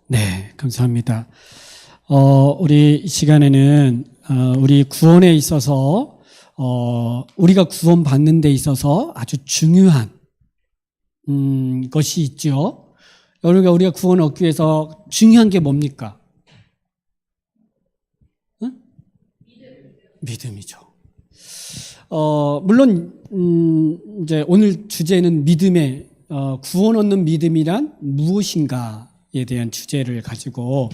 네, 감사합니다. 우리 이 시간에는 우리 구원에 있어서 우리가 구원받는 데 있어서 아주 중요한 것이 있죠. 우리가 구원을 얻기 위해서 중요한 게 뭡니까? 응? 믿음이죠. 물론 이제 오늘 주제는 믿음의 구원 얻는 믿음이란 무엇인가에 대한 주제를 가지고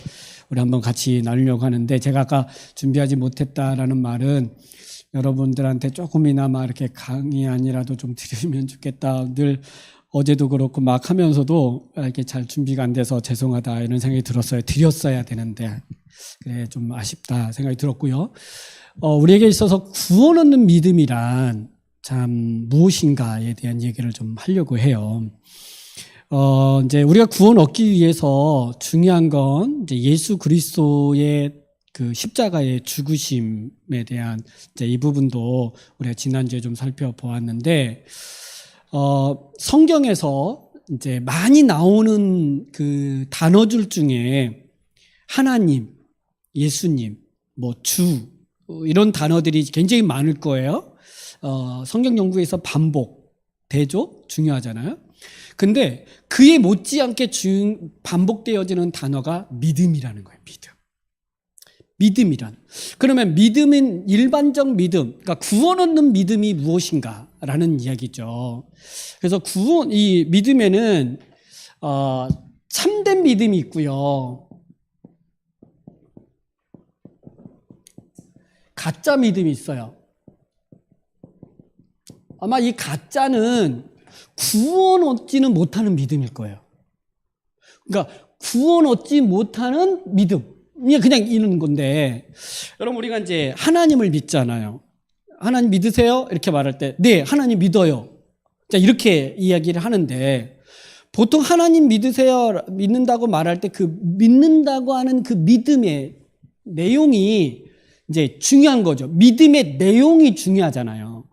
우리 한번 같이 나누려고 하는데, 제가 아까 준비하지 못했다라는 말은 여러분들한테 조금이나마 이렇게 강의 아니라도 좀 드리면 좋겠다. 늘 어제도 그렇고 막 하면서도 이렇게 잘 준비가 안 돼서 죄송하다 이런 생각이 들었어요. 드렸어야 되는데 그래 좀 아쉽다 생각이 들었고요. 우리에게 있어서 구원 얻는 믿음이란 참 무엇인가에 대한 얘기를 좀 하려고 해요. 이제 우리가 구원 얻기 위해서 중요한 건 이제 예수 그리스도의 그 십자가의 죽으심에 대한 이제 이 부분도 우리가 지난주에 좀 살펴보았는데, 성경에서 이제 많이 나오는 그 단어들 중에 하나님, 예수님, 뭐 주 이런 단어들이 굉장히 많을 거예요. 성경 연구에서 반복, 대조 중요하잖아요. 근데 그에 못지않게 반복되어지는 단어가 믿음이라는 거예요. 믿음이란. 그러면 믿음은 일반적 믿음, 그러니까 구원 얻는 믿음이 무엇인가라는 이야기죠. 그래서 이 믿음에는 참된 믿음이 있고요, 가짜 믿음이 있어요. 아마 이 가짜는 구원 얻지는 못하는 믿음일 거예요. 그러니까 구원 얻지 못하는 믿음. 그냥 이런 건데, 여러분 우리가 이제 하나님을 믿잖아요. 하나님 믿으세요? 이렇게 말할 때 네, 하나님 믿어요. 자, 이렇게 이야기를 하는데, 보통 하나님 믿으세요, 믿는다고 말할 때 그 믿는다고 하는 그 믿음의 내용이 이제 중요한 거죠. 믿음의 내용이 중요하잖아요.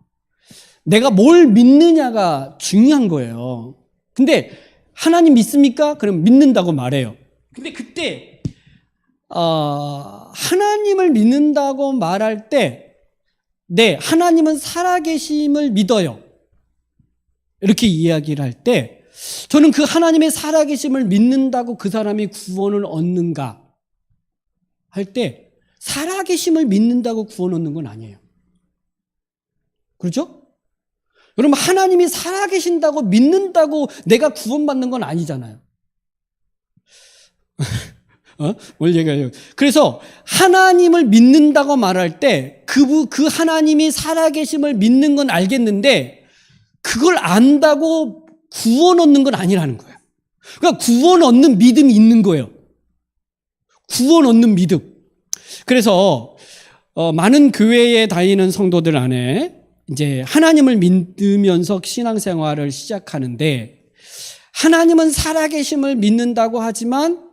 내가 뭘 믿느냐가 중요한 거예요. 근데 하나님 믿습니까? 그럼 믿는다고 말해요. 근데 그때 하나님을 믿는다고 말할 때 네, 하나님은 살아계심을 믿어요, 이렇게 이야기를 할 때, 저는 그 하나님의 살아계심을 믿는다고 그 사람이 구원을 얻는가 할 때, 살아계심을 믿는다고 구원 얻는 건 아니에요. 그렇죠? 여러분, 하나님이 살아계신다고 믿는다고 내가 구원받는 건 아니잖아요. 뭘 얘기해요? 그래서 하나님을 믿는다고 말할 때 그 하나님이 살아계심을 믿는 건 알겠는데, 그걸 안다고 구원 얻는 건 아니라는 거예요. 그러니까 구원 얻는 믿음이 있는 거예요. 구원 얻는 믿음. 그래서 많은 교회에 다니는 성도들 안에 이제 하나님을 믿으면서 신앙생활을 시작하는데, 하나님은 살아계심을 믿는다고 하지만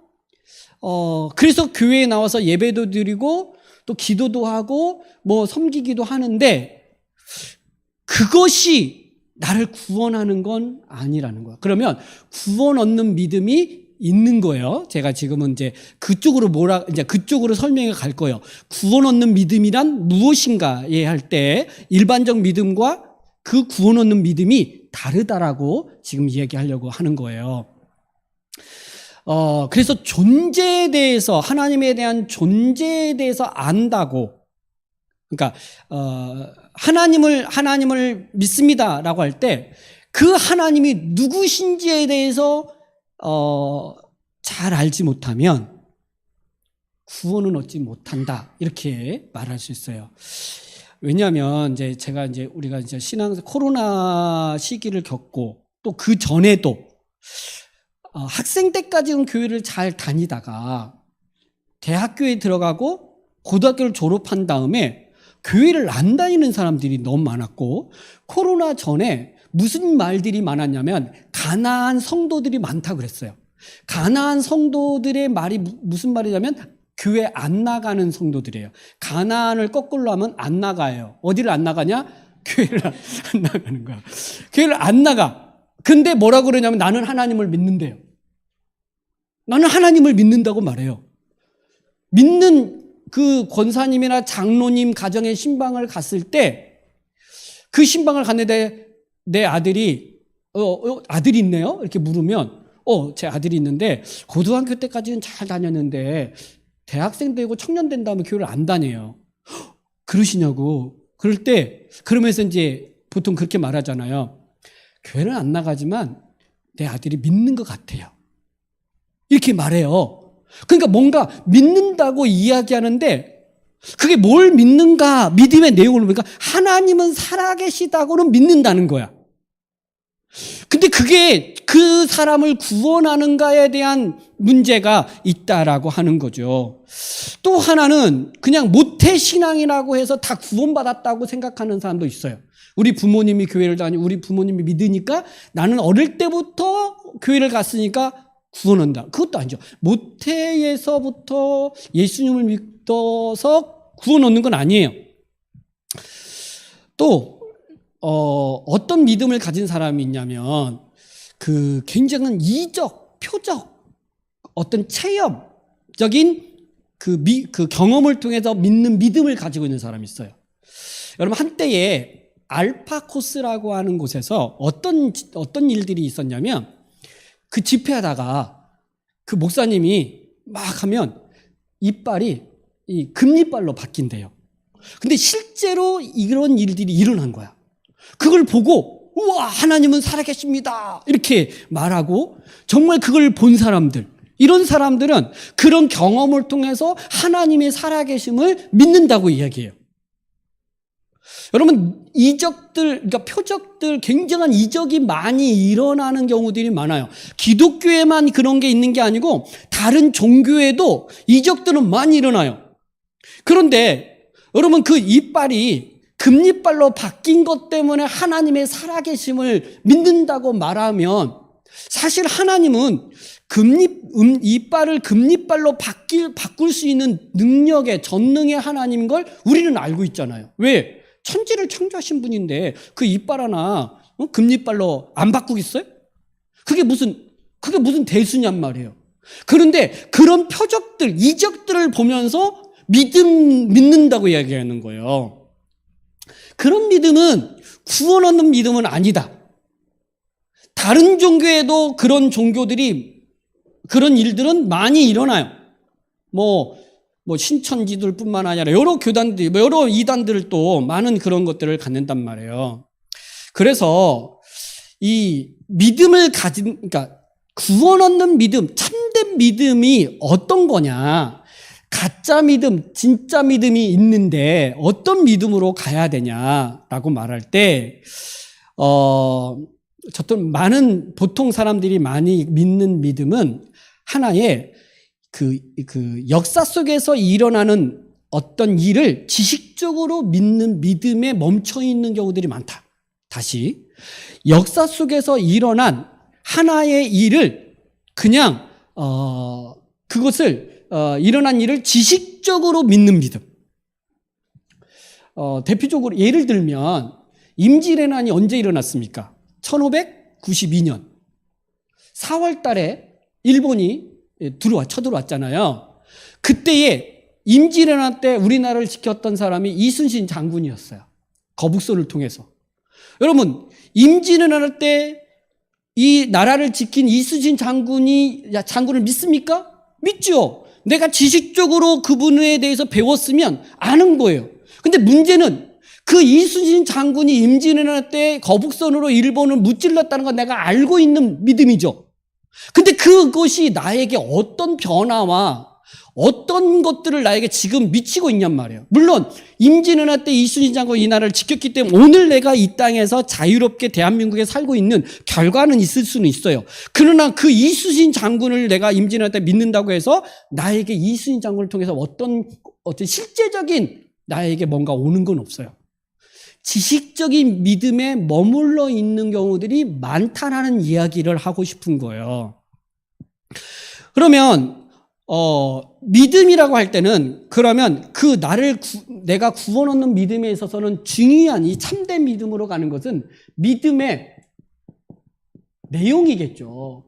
그래서 교회에 나와서 예배도 드리고 또 기도도 하고 뭐 섬기기도 하는데, 그것이 나를 구원하는 건 아니라는 거야. 그러면 구원 얻는 믿음이 있는 거예요. 제가 지금은 이제 그쪽으로 설명해 갈 거예요. 구원 얻는 믿음이란 무엇인가에 할 때 일반적 믿음과 그 구원 얻는 믿음이 다르다라고 지금 이야기하려고 하는 거예요. 그래서 존재에 대해서, 하나님에 대한 존재에 대해서 안다고, 그러니까 하나님을 믿습니다라고 할 때 그 하나님이 누구신지에 대해서 잘 알지 못하면 구원은 얻지 못한다, 이렇게 말할 수 있어요. 왜냐하면 우리가 이제 코로나 시기를 겪고 또 그 전에도 학생 때까지는 교회를 잘 다니다가 대학교에 들어가고 고등학교를 졸업한 다음에 교회를 안 다니는 사람들이 너무 많았고, 코로나 전에 무슨 말들이 많았냐면 가난한 성도들이 많다고 그랬어요. 가난한 성도들의 말이 무슨 말이냐면 교회 안 나가는 성도들이에요. 가난을 거꾸로 하면 안 나가요. 어디를 안 나가냐? 교회를 안 나가는 거야. 교회를 안 나가. 근데 뭐라고 그러냐면 나는 하나님을 믿는데요. 나는 하나님을 믿는다고 말해요. 믿는 그 권사님이나 장로님 가정에 신방을 갔을 때 그 신방을 갔는데 내 아들이 아들이 있네요? 이렇게 물으면 제 아들이 있는데 고등학교 때까지는 잘 다녔는데 대학생 되고 청년 된 다음에 교회를 안 다녀요. 그러시냐고. 그럴 때 그러면서 이제 보통 그렇게 말하잖아요. 교회는 안 나가지만 내 아들이 믿는 것 같아요. 이렇게 말해요. 그러니까 뭔가 믿는다고 이야기하는데 그게 뭘 믿는가? 믿음의 내용을 보니까 하나님은 살아계시다고는 믿는다는 거야. 근데 그게 그 사람을 구원하는가에 대한 문제가 있다라고 하는 거죠. 또 하나는 그냥 모태신앙이라고 해서 다 구원받았다고 생각하는 사람도 있어요. 우리 부모님이 교회를 다니고 우리 부모님이 믿으니까 나는 어릴 때부터 교회를 갔으니까 구원한다. 그것도 아니죠. 모태에서부터 예수님을 믿어서 구원 얻는 건 아니에요. 또 어떤 믿음을 가진 사람이 있냐면 그 굉장한 이적, 표적, 어떤 체험적인 그 경험을 통해서 믿는 믿음을 가지고 있는 사람이 있어요. 여러분 한때에 알파코스라고 하는 곳에서 어떤 일들이 있었냐면 그 집회하다가 그 목사님이 막 하면 이빨이 이 금리빨로 바뀐대요. 근데 실제로 이런 일들이 일어난 거야. 그걸 보고 우와 하나님은 살아계십니다 이렇게 말하고 정말 그걸 본 사람들, 이런 사람들은 그런 경험을 통해서 하나님의 살아계심을 믿는다고 이야기해요. 여러분 이적들, 그러니까 표적들, 굉장한 이적이 많이 일어나는 경우들이 많아요. 기독교에만 그런 게 있는 게 아니고 다른 종교에도 이적들은 많이 일어나요. 그런데 여러분 그 이빨이 금리빨로 바뀐 것 때문에 하나님의 살아계심을 믿는다고 말하면 사실 하나님은 이빨을 금리빨로 바꿀 수 있는 능력의 전능의 하나님인 걸 우리는 알고 있잖아요. 왜? 천지를 창조하신 분인데 그 이빨 하나 금리빨로 안 바꾸겠어요? 그게 무슨 대수냔 말이에요. 그런데 그런 표적들, 이적들을 보면서 믿는다고 이야기하는 거예요. 그런 믿음은 구원 얻는 믿음은 아니다. 다른 종교에도 그런 종교들이, 그런 일들은 많이 일어나요. 뭐 신천지들 뿐만 아니라 여러 교단들, 여러 이단들도 많은 그런 것들을 갖는단 말이에요. 그래서 이 믿음을 그러니까 구원 얻는 믿음, 참된 믿음이 어떤 거냐? 가짜 믿음, 진짜 믿음이 있는데 어떤 믿음으로 가야 되냐라고 말할 때, 많은 보통 사람들이 많이 믿는 믿음은 하나의 그 역사 속에서 일어나는 어떤 일을 지식적으로 믿는 믿음에 멈춰 있는 경우들이 많다. 다시 역사 속에서 일어난 하나의 일을 그냥 일어난 일을 지식적으로 믿는 믿음. 대표적으로 예를 들면 임진왜란이 언제 일어났습니까? 1592년 4월 달에 일본이 쳐들어왔잖아요. 그때에 임진왜란 때 우리나라를 지켰던 사람이 이순신 장군이었어요. 거북선을 통해서. 여러분, 임진왜란 때 이 나라를 지킨 이순신 장군을 믿습니까? 믿죠. 내가 지식적으로 그분에 대해서 배웠으면 아는 거예요. 근데 문제는 그 이순신 장군이 임진왜란 때 거북선으로 일본을 무찔렀다는 건 내가 알고 있는 믿음이죠. 근데 그것이 나에게 어떤 변화와 어떤 것들을 나에게 지금 미치고 있냔 말이에요. 물론 임진왜란 때 이순신 장군이 이 나라를 지켰기 때문에 오늘 내가 이 땅에서 자유롭게 대한민국에 살고 있는 결과는 있을 수는 있어요. 그러나 그 이순신 장군을 내가 임진왜란 때 믿는다고 해서 나에게 이순신 장군을 통해서 어떤 실제적인 나에게 뭔가 오는 건 없어요. 지식적인 믿음에 머물러 있는 경우들이 많다라는 이야기를 하고 싶은 거예요. 그러면 믿음이라고 할 때는 그러면 내가 구원 얻는 믿음에 있어서는 중요한 이 참된 믿음으로 가는 것은 믿음의 내용이겠죠.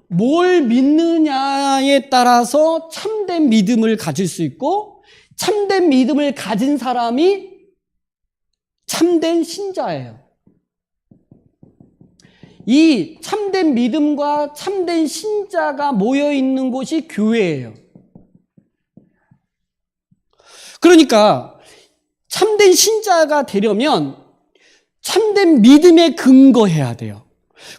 뭘 믿느냐에 따라서 참된 믿음을 가질 수 있고, 참된 믿음을 가진 사람이 참된 신자예요. 이 참된 믿음과 참된 신자가 모여 있는 곳이 교회예요. 그러니까 참된 신자가 되려면 참된 믿음에 근거해야 돼요.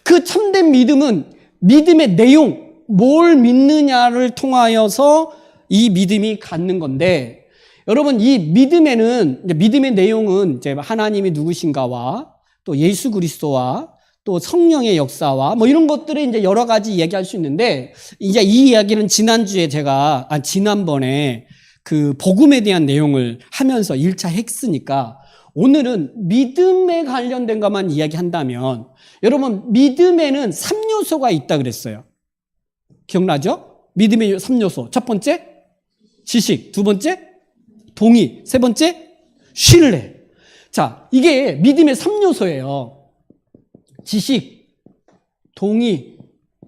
그 참된 믿음은 믿음의 내용, 뭘 믿느냐를 통하여서 이 믿음이 갖는 건데, 여러분, 이 믿음에는, 믿음의 내용은 이제 하나님이 누구신가와 또 예수 그리스도와 또 성령의 역사와 뭐 이런 것들을 이제 여러 가지 얘기할 수 있는데, 이제 이 이야기는 지난번에 그 복음에 대한 내용을 하면서 1차 했으니까, 오늘은 믿음에 관련된 것만 이야기한다면, 여러분, 믿음에는 3요소가 있다 그랬어요. 기억나죠? 믿음의 3요소. 첫 번째, 지식. 두 번째, 동의. 세 번째, 신뢰. 자, 이게 믿음의 3요소예요. 지식, 동의,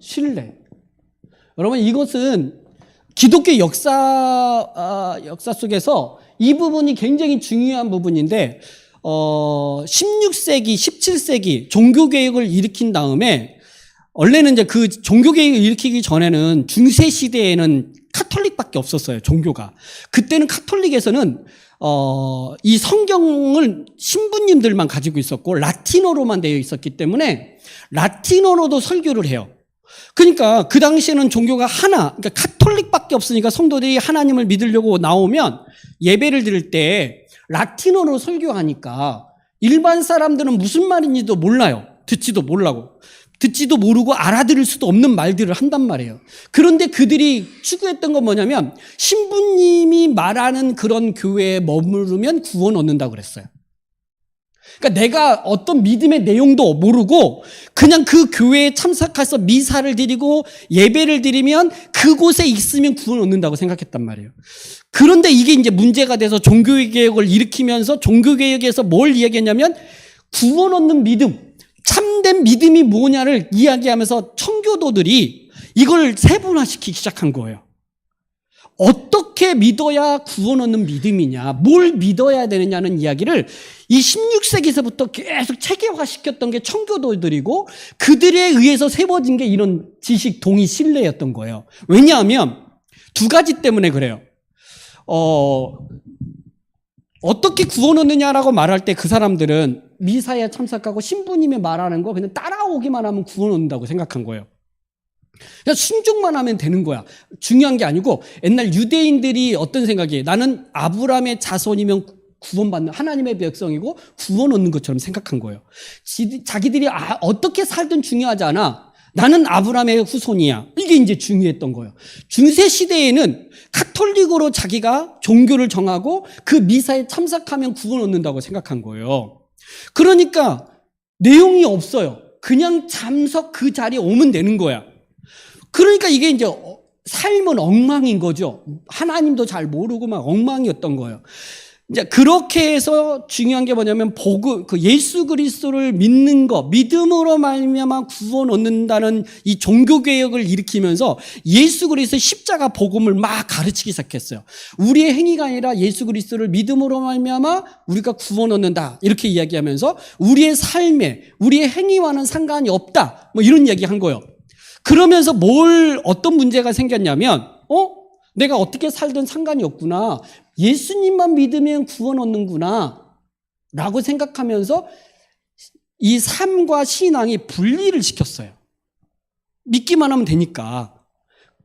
신뢰. 여러분, 이것은 기독교 역사 속에서 이 부분이 굉장히 중요한 부분인데, 16세기, 17세기 종교개혁을 일으킨 다음에, 원래는 이제 그 종교개혁을 일으키기 전에는 중세 시대에는 카톨릭밖에 없었어요, 종교가. 그때는 카톨릭에서는 이 성경을 신부님들만 가지고 있었고 라틴어로만 되어 있었기 때문에 라틴어로도 설교를 해요. 그러니까 그 당시에는 종교가 하나, 그러니까 카톨릭밖에 없으니까 성도들이 하나님을 믿으려고 나오면 예배를 드릴 때 라틴어로 설교하니까 일반 사람들은 무슨 말인지도 몰라요. 듣지도 모르고 알아들을 수도 없는 말들을 한단 말이에요. 그런데 그들이 추구했던 건 뭐냐면 신부님이 말하는 그런 교회에 머무르면 구원 얻는다고 그랬어요. 그러니까 내가 어떤 믿음의 내용도 모르고 그냥 그 교회에 참석해서 미사를 드리고 예배를 드리면 그곳에 있으면 구원 얻는다고 생각했단 말이에요. 그런데 이게 이제 문제가 돼서 종교개혁을 일으키면서 종교개혁에서 뭘 이야기했냐면 구원 얻는 믿음, 참된 믿음이 뭐냐를 이야기하면서 청교도들이 이걸 세분화시키기 시작한 거예요. 어떻게 믿어야 구원 얻는 믿음이냐, 뭘 믿어야 되느냐는 이야기를 이 16세기에서부터 계속 체계화시켰던 게 청교도들이고 그들에 의해서 세워진 게 이런 지식, 동의, 신뢰였던 거예요. 왜냐하면 두 가지 때문에 그래요. 어떻게 구원 얻느냐라고 말할 때 그 사람들은 미사에 참석하고 신부님이 말하는 거 그냥 따라오기만 하면 구원 얻는다고 생각한 거예요. 그냥 순종만 하면 되는 거야. 중요한 게 아니고 옛날 유대인들이 어떤 생각이에요? 나는 아브라함의 자손이면 구원받는 하나님의 백성이고 구원 얻는 것처럼 생각한 거예요. 자기들이 어떻게 살든 중요하지 않아. 나는 아브라함의 후손이야. 이게 이제 중요했던 거예요. 중세 시대에는 카톨릭으로 자기가 종교를 정하고 그 미사에 참석하면 구원 얻는다고 생각한 거예요. 그러니까 내용이 없어요. 그냥 참석 그 자리에 오면 되는 거야. 그러니까 이게 이제 삶은 엉망인 거죠. 하나님도 잘 모르고 막 엉망이었던 거예요. 이제 그렇게 해서 중요한 게 뭐냐면 복음, 그 예수 그리스도를 믿는 거, 믿음으로 말미암아 구원 얻는다는 이 종교 개혁을 일으키면서 예수 그리스도의 십자가 복음을 막 가르치기 시작했어요. 우리의 행위가 아니라 예수 그리스도를 믿음으로 말미암아 우리가 구원 얻는다 이렇게 이야기하면서 우리의 삶에 우리의 행위와는 상관이 없다 뭐 이런 이야기 한 거예요. 그러면서 어떤 문제가 생겼냐면 내가 어떻게 살든 상관이 없구나. 예수님만 믿으면 구원 얻는구나. 라고 생각하면서 이 삶과 신앙이 분리를 시켰어요. 믿기만 하면 되니까.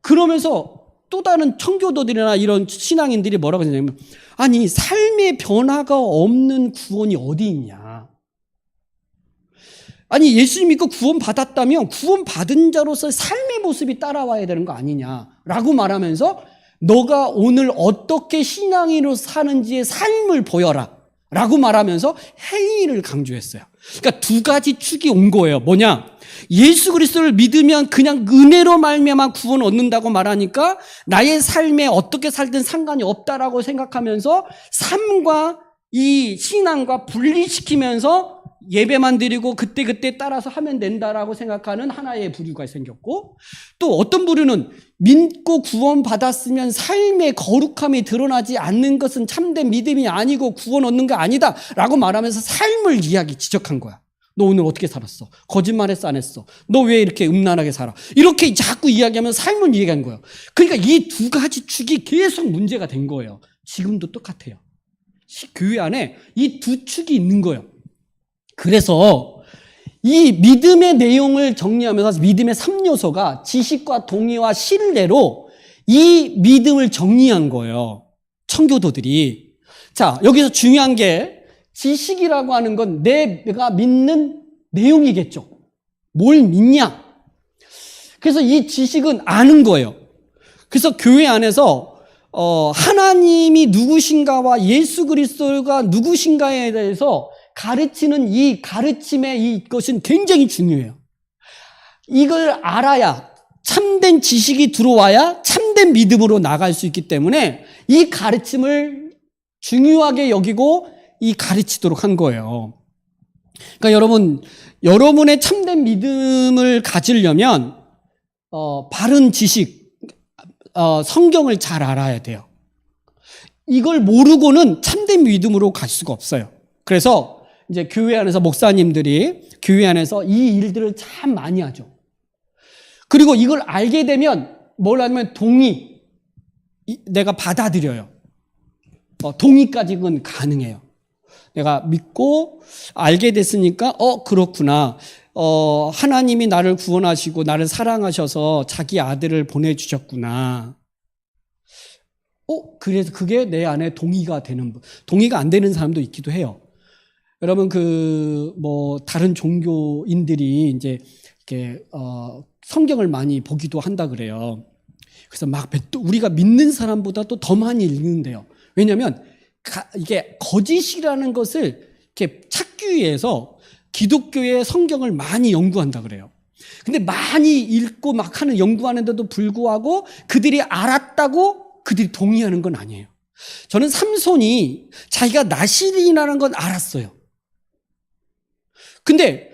그러면서 또 다른 청교도들이나 이런 신앙인들이 뭐라고 했냐면 아니 삶의 변화가 없는 구원이 어디 있냐. 아니 예수님 믿고 구원 받았다면 구원 받은 자로서 삶의 모습이 따라와야 되는 거 아니냐라고 말하면서 너가 오늘 어떻게 신앙인으로 사는지의 삶을 보여라 라고 말하면서 행위를 강조했어요. 그러니까 두 가지 축이 온 거예요. 뭐냐? 예수 그리스도를 믿으면 그냥 은혜로 말미암아 구원 얻는다고 말하니까 나의 삶에 어떻게 살든 상관이 없다라고 생각하면서 삶과 이 신앙과 분리시키면서 예배만 드리고 그때그때 따라서 하면 된다라고 생각하는 하나의 부류가 생겼고, 또 어떤 부류는 믿고 구원받았으면 삶의 거룩함이 드러나지 않는 것은 참된 믿음이 아니고 구원 얻는 게 아니다 라고 말하면서 삶을 지적한 거야. 너 오늘 어떻게 살았어? 거짓말했어, 안 했어? 너 왜 이렇게 음란하게 살아? 이렇게 자꾸 이야기하면 삶을 이야기한 거예요. 그러니까 이 두 가지 축이 계속 문제가 된 거예요. 지금도 똑같아요. 교회 안에 이 두 축이 있는 거예요. 그래서 이 믿음의 내용을 정리하면서 믿음의 3요소가 지식과 동의와 신뢰로 이 믿음을 정리한 거예요. 청교도들이. 자, 여기서 중요한 게 지식이라고 하는 건 내가 믿는 내용이겠죠. 뭘 믿냐? 그래서 이 지식은 아는 거예요. 그래서 교회 안에서 하나님이 누구신가와 예수 그리스도가 누구신가에 대해서 가르치는 이 가르침의 이것은 굉장히 중요해요. 이걸 알아야 참된 지식이 들어와야 참된 믿음으로 나갈 수 있기 때문에 이 가르침을 중요하게 여기고 이 가르치도록 한 거예요. 그러니까 여러분의 참된 믿음을 가지려면 바른 지식, 성경을 잘 알아야 돼요. 이걸 모르고는 참된 믿음으로 갈 수가 없어요. 그래서 이제 교회 안에서 목사님들이 교회 안에서 이 일들을 참 많이 하죠. 그리고 이걸 알게 되면 뭘 하냐면 동의, 내가 받아들여요. 동의까지는 가능해요. 내가 믿고 알게 됐으니까 그렇구나. 하나님이 나를 구원하시고 나를 사랑하셔서 자기 아들을 보내주셨구나. 그래서 그게 내 안에 동의가 안 되는 사람도 있기도 해요. 여러분, 다른 종교인들이 이제, 이렇게, 성경을 많이 보기도 한다 그래요. 그래서 우리가 믿는 사람보다 또 더 많이 읽는데요. 왜냐면, 이게 거짓이라는 것을 이렇게 찾기 위해서 기독교의 성경을 많이 연구한다 그래요. 근데 많이 읽고 막 연구하는데도 불구하고 그들이 알았다고 그들이 동의하는 건 아니에요. 저는 삼손이 자기가 나실이라는 건 알았어요. 근데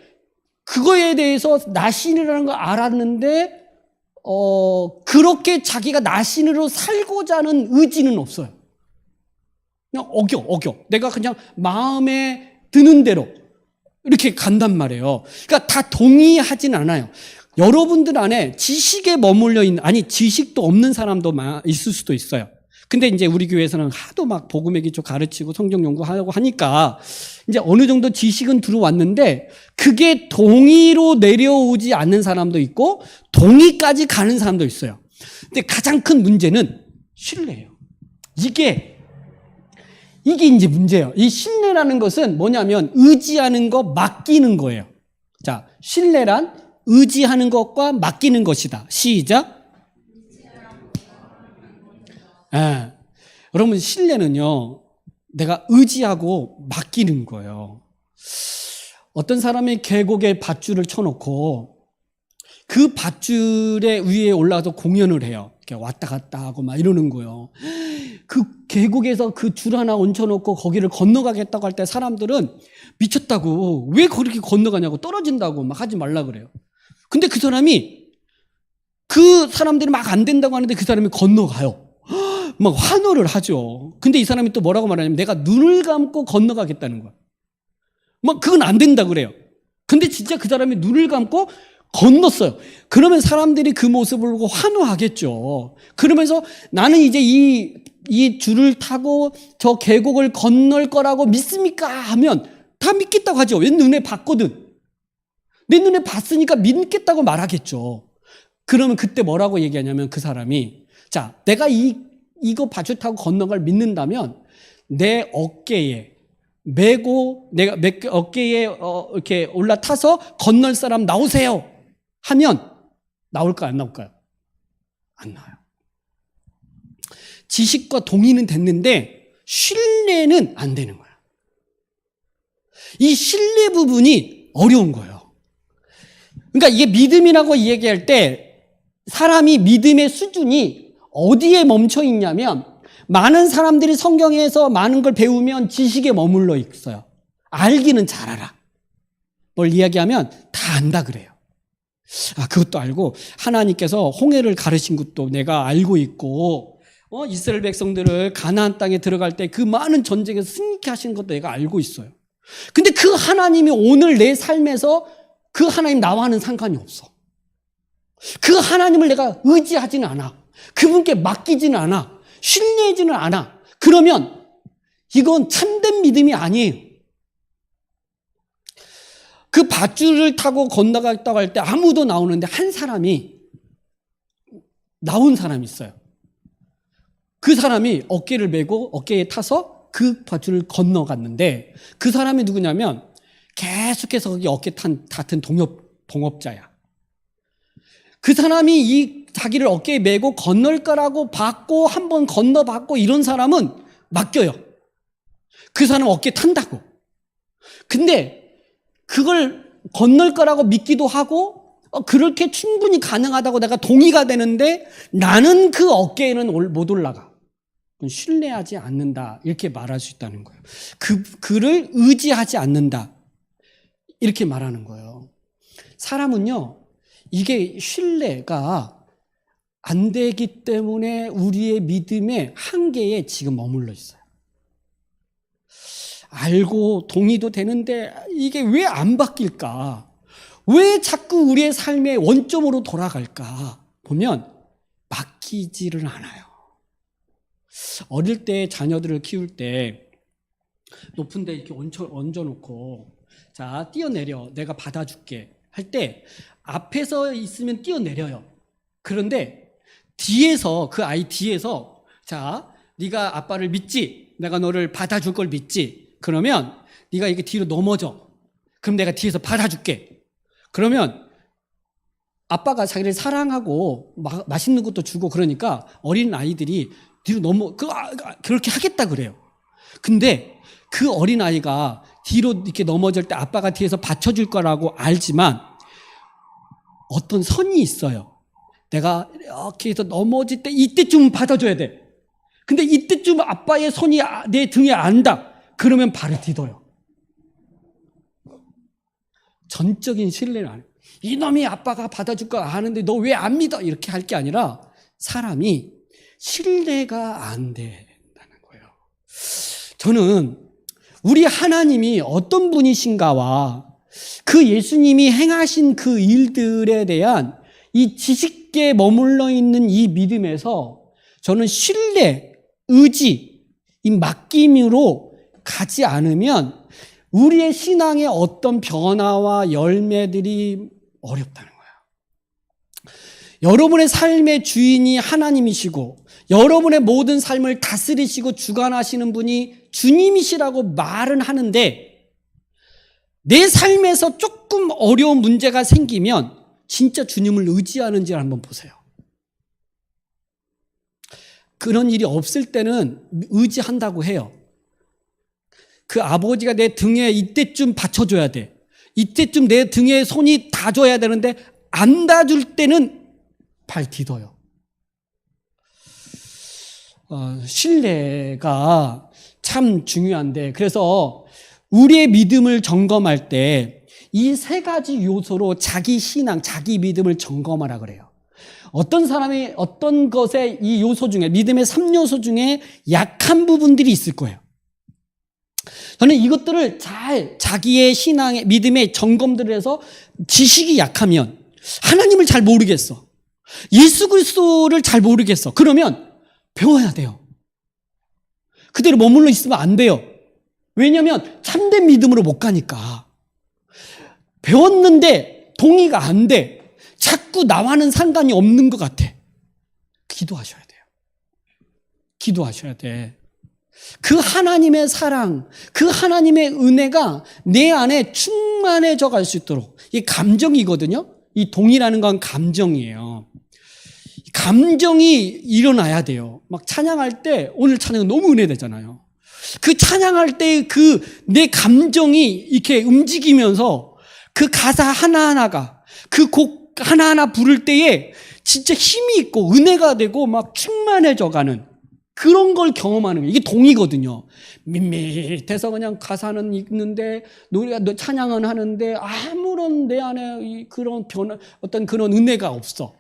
그거에 대해서 나신이라는 걸 알았는데 그렇게 자기가 나신으로 살고자 하는 의지는 없어요. 그냥 어겨. 내가 그냥 마음에 드는 대로 이렇게 간단 말이에요. 그러니까 다 동의하진 않아요. 여러분들 안에 지식에 머물러 있는, 지식도 없는 사람도 있을 수도 있어요. 근데 이제 우리 교회에서는 하도 막 복음의 기초 가르치고 성경 연구하려고 하니까 이제 어느 정도 지식은 들어왔는데 그게 동의로 내려오지 않는 사람도 있고 동의까지 가는 사람도 있어요. 근데 가장 큰 문제는 신뢰예요. 이게 이제 문제예요. 이 신뢰라는 것은 뭐냐면 의지하는 거, 맡기는 거예요. 자, 신뢰란 의지하는 것과 맡기는 것이다. 시작. 여러분, 신뢰는요, 내가 의지하고 맡기는 거예요. 어떤 사람이 계곡에 밧줄을 쳐놓고 그 밧줄에 위에 올라가서 공연을 해요. 이렇게 왔다 갔다 하고 막 이러는 거예요. 그 계곡에서 그 줄 하나 얹혀놓고 거기를 건너가겠다고 할 때 사람들은 미쳤다고, 왜 그렇게 건너가냐고, 떨어진다고 막 하지 말라 그래요. 근데 그 사람들이 막 안 된다고 하는데 그 사람이 건너가요. 막 환호를 하죠. 근데 이 사람이 또 뭐라고 말하냐면 내가 눈을 감고 건너가겠다는 거야. 막 그건 안 된다 그래요. 근데 진짜 그 사람이 눈을 감고 건넜어요. 그러면 사람들이 그 모습을 보고 환호하겠죠. 그러면서 나는 이제 이 줄을 타고 저 계곡을 건널 거라고 믿습니까? 하면 다 믿겠다고 하죠. 왜 눈에 봤거든. 내 눈에 봤으니까 믿겠다고 말하겠죠. 그러면 그때 뭐라고 얘기하냐면 그 사람이, 자, 내가 이거 밧줄 타고 건너갈 믿는다면 내 어깨에 메고 내가 어깨에 이렇게 올라타서 건널 사람 나오세요 하면 나올까요, 안 나올까요? 안 나와요. 지식과 동의는 됐는데 신뢰는 안 되는 거야. 이 신뢰 부분이 어려운 거예요. 그러니까 이게 믿음이라고 얘기할 때 사람이 믿음의 수준이 어디에 멈춰 있냐면, 많은 사람들이 성경에서 많은 걸 배우면 지식에 머물러 있어요. 알기는 잘 알아. 뭘 이야기하면 다 안다 그래요. 그것도 알고 하나님께서 홍해를 가르신 것도 내가 알고 있고 이스라엘 백성들을 가나안 땅에 들어갈 때 그 많은 전쟁에서 승리케 하신 것도 내가 알고 있어요. 근데 그 하나님이 오늘 내 삶에서 그 하나님 나와는 상관이 없어. 그 하나님을 내가 의지하지는 않아. 그분께 맡기지는 않아. 신뢰하지는 않아. 그러면 이건 참된 믿음이 아니에요. 그 밧줄을 타고 건너갔다고 할 때 아무도 나오는데 한 사람이 나온 사람이 있어요. 그 사람이 어깨를 메고 어깨에 타서 그 밧줄을 건너갔는데 그 사람이 누구냐면 계속해서 거기 어깨 닿은 동업자야. 그 사람이 자기를 어깨에 메고 건널 거라고 받고 한번 건너봤고 이런 사람은 맡겨요. 그 사람 어깨 탄다고. 근데 그걸 건널 거라고 믿기도 하고 그렇게 충분히 가능하다고 내가 동의가 되는데 나는 그 어깨에는 못 올라가. 신뢰하지 않는다. 이렇게 말할 수 있다는 거예요. 그를 의지하지 않는다. 이렇게 말하는 거예요. 사람은요, 이게 신뢰가 안 되기 때문에 우리의 믿음의 한계에 지금 머물러 있어요. 알고 동의도 되는데 이게 왜 안 바뀔까? 왜 자꾸 우리의 삶의 원점으로 돌아갈까? 보면 맡기지를 않아요. 어릴 때 자녀들을 키울 때 높은 데 이렇게 얹어놓고 자, 뛰어내려. 내가 받아줄게. 할 때 앞에서 있으면 뛰어내려요. 그런데 뒤에서 그 아이 뒤에서 자, 네가 아빠를 믿지? 내가 너를 받아줄 걸 믿지? 그러면 네가 이게 뒤로 넘어져. 그럼 내가 뒤에서 받아줄게. 그러면 아빠가 자기를 사랑하고 맛있는 것도 주고 그러니까 어린 아이들이 뒤로 그렇게 하겠다 그래요. 근데 그 어린 아이가 뒤로 이렇게 넘어질 때 아빠가 뒤에서 받쳐줄 거라고 알지만 어떤 선이 있어요. 내가 이렇게 해서 넘어질 때 이때쯤 받아줘야 돼. 근데 이때쯤 아빠의 손이 내 등에 안다. 그러면 발을 디뎌요. 전적인 신뢰를 안 해요. 이놈이 아빠가 받아줄 거 아는데 너 왜 안 믿어? 이렇게 할 게 아니라 사람이 신뢰가 안 된다는 거예요. 저는 우리 하나님이 어떤 분이신가와 그 예수님이 행하신 그 일들에 대한 이 지식계에 머물러 있는 이 믿음에서 저는 신뢰, 의지, 이 맡김으로 가지 않으면 우리의 신앙의 어떤 변화와 열매들이 어렵다는 거예요. 여러분의 삶의 주인이 하나님이시고 여러분의 모든 삶을 다스리시고 주관하시는 분이 주님이시라고 말은 하는데 내 삶에서 조금 어려운 문제가 생기면 진짜 주님을 의지하는지를 한번 보세요. 그런 일이 없을 때는 의지한다고 해요. 그 아버지가 내 등에 이때쯤 받쳐줘야 돼. 이때쯤 내 등에 손이 닿아줘야 되는데 안 닿아줄 때는 발 디뎌요. 신뢰가 참 중요한데 그래서 우리의 믿음을 점검할 때 이 세 가지 요소로 자기 신앙, 자기 믿음을 점검하라 그래요. 어떤 사람이 어떤 것에 이 요소 중에 믿음의 3요소 중에 약한 부분들이 있을 거예요. 저는 이것들을 잘 자기의 신앙의 믿음의 점검들을 해서 지식이 약하면 하나님을 잘 모르겠어. 예수 그리스도를 잘 모르겠어. 그러면 배워야 돼요. 그대로 머물러 있으면 안 돼요. 왜냐하면 참된 믿음으로 못 가니까. 배웠는데 동의가 안 돼. 자꾸 나와는 상관이 없는 것 같아. 기도하셔야 돼요. 기도하셔야 돼. 그 하나님의 사랑, 그 하나님의 은혜가 내 안에 충만해져 갈 수 있도록. 이게 감정이거든요. 이 동의라는 건 감정이에요. 감정이 일어나야 돼요. 막 찬양할 때 오늘 찬양은 너무 은혜되잖아요. 그 찬양할 때 내 감정이 이렇게 움직이면서 그 가사 하나하나가 그 곡 하나하나 부를 때에 진짜 힘이 있고 은혜가 되고 막 충만해져 가는 그런 걸 경험하는 거예요. 이게 동이거든요. 밋밋해서 그냥 가사는 읽는데 노래 찬양은 하는데 아무런 내 안에 그런 변화, 어떤 그런 은혜가 없어.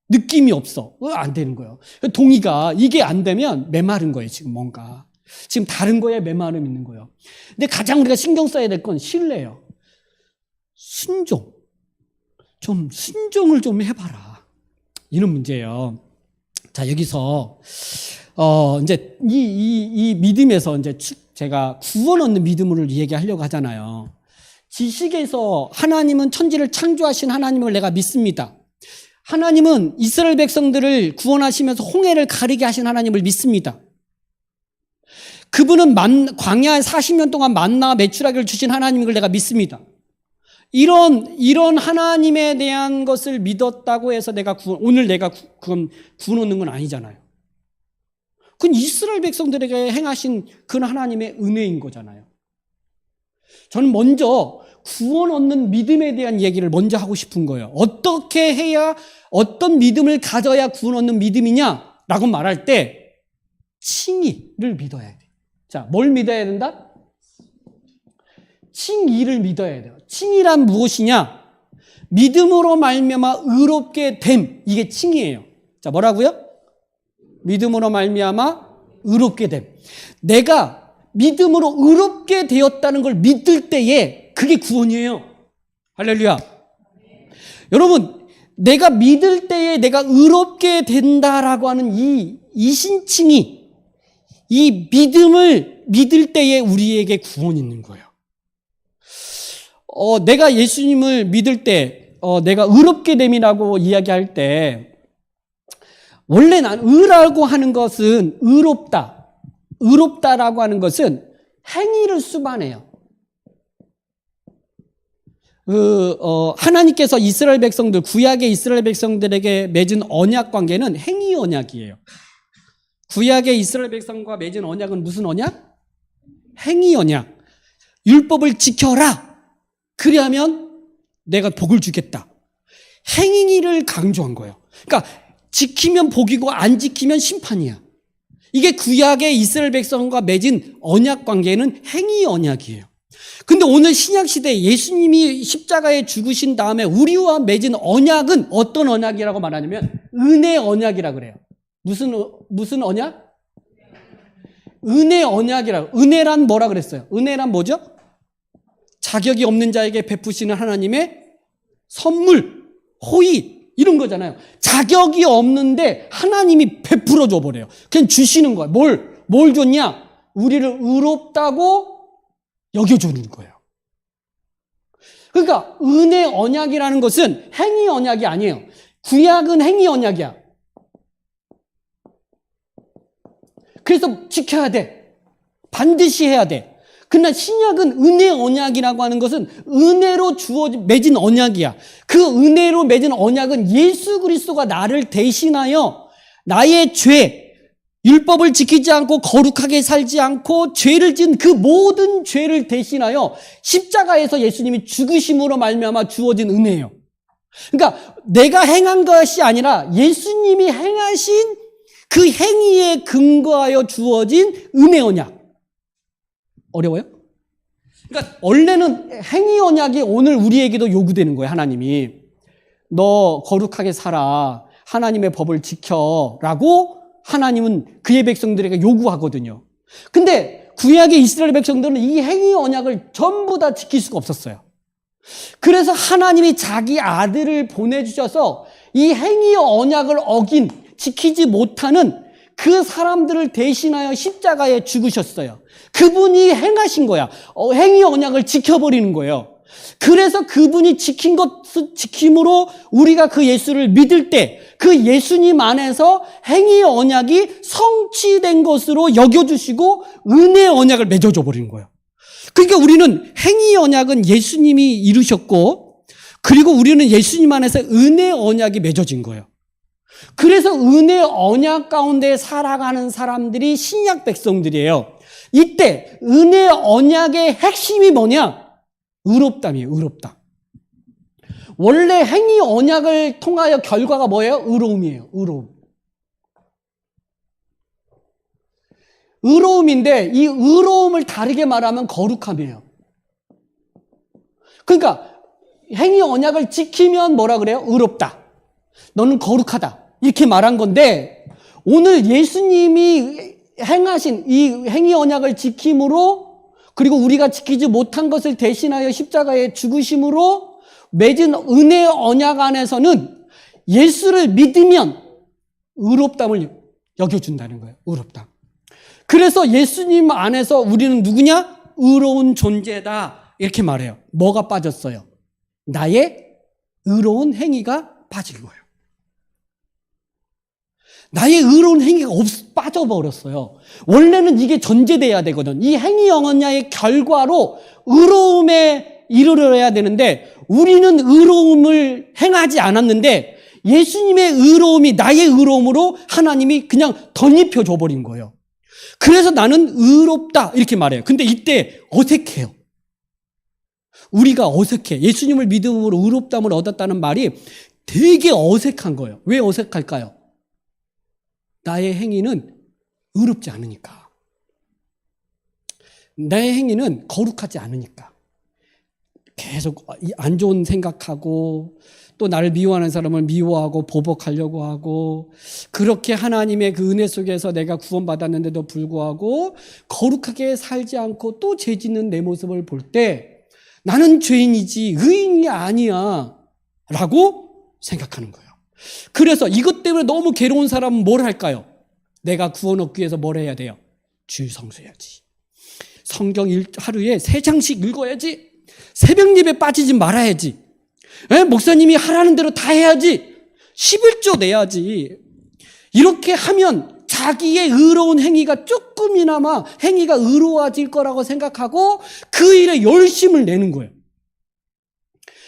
느낌이 없어. 안 되는 거예요. 동의가 이게 안 되면 메마른 거예요. 지금 뭔가. 지금 다른 거에 메마름 있는 거예요. 근데 가장 우리가 신경 써야 될 건 신뢰예요. 순종. 좀 순종을 좀 해봐라. 이런 문제예요. 자, 여기서 이제 이 믿음에서 이제 제가 구원 얻는 믿음을 얘기하려고 하잖아요. 지식에서 하나님은 천지를 창조하신 하나님을 내가 믿습니다. 하나님은 이스라엘 백성들을 구원하시면서 홍해를 가리게 하신 하나님을 믿습니다. 그분은 광야에 40년 동안 만나 메추라기를 주신 하나님인 걸 내가 믿습니다. 이런 하나님에 대한 것을 믿었다고 해서 오늘 내가 구원 얻는 건 아니잖아요. 그건 이스라엘 백성들에게 행하신 그 하나님의 은혜인 거잖아요. 저는 먼저 구원 얻는 믿음에 대한 얘기를 먼저 하고 싶은 거예요. 어떻게 해야, 어떤 믿음을 가져야 구원 얻는 믿음이냐라고 말할 때 칭의를 믿어야 돼. 자, 뭘 믿어야 된다? 칭의를 믿어야 돼요. 칭의란 무엇이냐? 믿음으로 말미암아 의롭게 됨. 이게 칭의예요. 자, 뭐라고요? 믿음으로 말미암아 의롭게 됨. 내가 믿음으로 의롭게 되었다는 걸 믿을 때에 그게 구원이에요. 할렐루야. 여러분, 내가 믿을 때에 내가 의롭게 된다라고 하는 이 이신칭의, 이 믿음을 믿을 때에 우리에게 구원이 있는 거예요. 내가 예수님을 믿을 때, 내가 의롭게 됨이라고 이야기할 때, 원래 의라고 하는 것은 의롭다라고 하는 것은 행위를 수반해요. 하나님께서 이스라엘 백성들, 구약의 이스라엘 백성들에게 맺은 언약 관계는 행위 언약이에요. 구약의 이스라엘 백성과 맺은 언약은 무슨 언약? 행위 언약. 율법을 지켜라. 그리하면 내가 복을 주겠다. 행위를 강조한 거예요. 그러니까 지키면 복이고 안 지키면 심판이야. 이게 구약의 이스라엘 백성과 맺은 언약 관계는 행위 언약이에요. 근데 오늘 신약 시대에 예수님이 십자가에 죽으신 다음에 우리와 맺은 언약은 어떤 언약이라고 말하냐면 은혜 언약이라고 그래요. 무슨 언약? 은혜 언약이라고. 은혜란 뭐라 그랬어요? 은혜란 뭐죠? 자격이 없는 자에게 베푸시는 하나님의 선물, 호의 이런 거잖아요. 자격이 없는데 하나님이 베풀어 줘 버려요. 그냥 주시는 거예요. 뭘 줬냐? 우리를 의롭다고 여겨주는 거예요. 그러니까 은혜 언약이라는 것은 행위 언약이 아니에요. 구약은 행위 언약이야. 그래서 지켜야 돼. 반드시 해야 돼. 그러나 신약은 은혜 언약이라고 하는 것은 은혜로 맺은 언약이야. 그 은혜로 맺은 언약은 예수 그리스도가 나를 대신하여 나의 죄, 율법을 지키지 않고 거룩하게 살지 않고 죄를 지은 그 모든 죄를 대신하여 십자가에서 예수님이 죽으심으로 말미암아 주어진 은혜예요. 그러니까 내가 행한 것이 아니라 예수님이 행하신 그 행위에 근거하여 주어진 은혜 언약. 어려워요? 그러니까 원래는 행위 언약이 오늘 우리에게도 요구되는 거예요. 하나님이 너 거룩하게 살아, 하나님의 법을 지켜라고 하나님은 그의 백성들에게 요구하거든요. 근데 구약의 이스라엘 백성들은 이 행위 언약을 전부 다 지킬 수가 없었어요. 그래서 하나님이 자기 아들을 보내주셔서 이 행위 언약을 지키지 못하는 그 사람들을 대신하여 십자가에 죽으셨어요. 그분이 행하신 거야. 행위 언약을 지켜버리는 거예요. 그래서 그분이 지킴으로 우리가 그 예수를 믿을 때 그 예수님 안에서 행위 언약이 성취된 것으로 여겨주시고 은혜 언약을 맺어줘 버리는 거예요. 그러니까 우리는 행위 언약은 예수님이 이루셨고 그리고 우리는 예수님 안에서 은혜 언약이 맺어진 거예요. 그래서 은혜 언약 가운데 살아가는 사람들이 신약 백성들이에요. 이때 은혜 언약의 핵심이 뭐냐? 의롭담이에요. 의롭담. 원래 행위 언약을 통하여 결과가 뭐예요? 의로움이에요. 의로움. 의로움인데 이 의로움을 다르게 말하면 거룩함이에요. 그러니까 행위 언약을 지키면 뭐라 그래요? 의롭다. 너는 거룩하다. 이렇게 말한 건데 오늘 예수님이 행하신 이 행위 언약을 지킴으로 그리고 우리가 지키지 못한 것을 대신하여 십자가에 죽으심으로 맺은 은혜의 언약 안에서는 예수를 믿으면 의롭담을 여겨준다는 거예요. 의롭다. 그래서 예수님 안에서 우리는 누구냐? 의로운 존재다. 이렇게 말해요. 뭐가 빠졌어요? 나의 의로운 행위가 빠진 거예요. 나의 의로운 행위가 빠져버렸어요. 원래는 이게 전제돼야 되거든. 이 행위 언약의 결과로 의로움에 이르러야 되는데 우리는 의로움을 행하지 않았는데 예수님의 의로움이 나의 의로움으로 하나님이 그냥 덧입혀 줘버린 거예요. 그래서 나는 의롭다 이렇게 말해요. 근데 이때 어색해요. 우리가 어색해. 예수님을 믿음으로 의롭담을 얻었다는 말이 되게 어색한 거예요. 왜 어색할까요? 나의 행위는 의롭지 않으니까. 나의 행위는 거룩하지 않으니까. 계속 안 좋은 생각하고 또 나를 미워하는 사람을 미워하고 보복하려고 하고 그렇게 하나님의 그 은혜 속에서 내가 구원받았는데도 불구하고 거룩하게 살지 않고 또 죄 짓는 내 모습을 볼 때 나는 죄인이지 의인이 아니야 라고 생각하는 거예요. 그래서 이것 때문에 너무 괴로운 사람은 뭘 할까요? 내가 구원 얻기 위해서 뭘 해야 돼요? 주일 성수해야지. 성경 하루에 3장씩 읽어야지. 새벽 예배 빠지지 말아야지. 목사님이 하라는 대로 다 해야지. 11조 내야지. 이렇게 하면 자기의 의로운 행위가 조금이나마 행위가 의로워질 거라고 생각하고 그 일에 열심을 내는 거예요.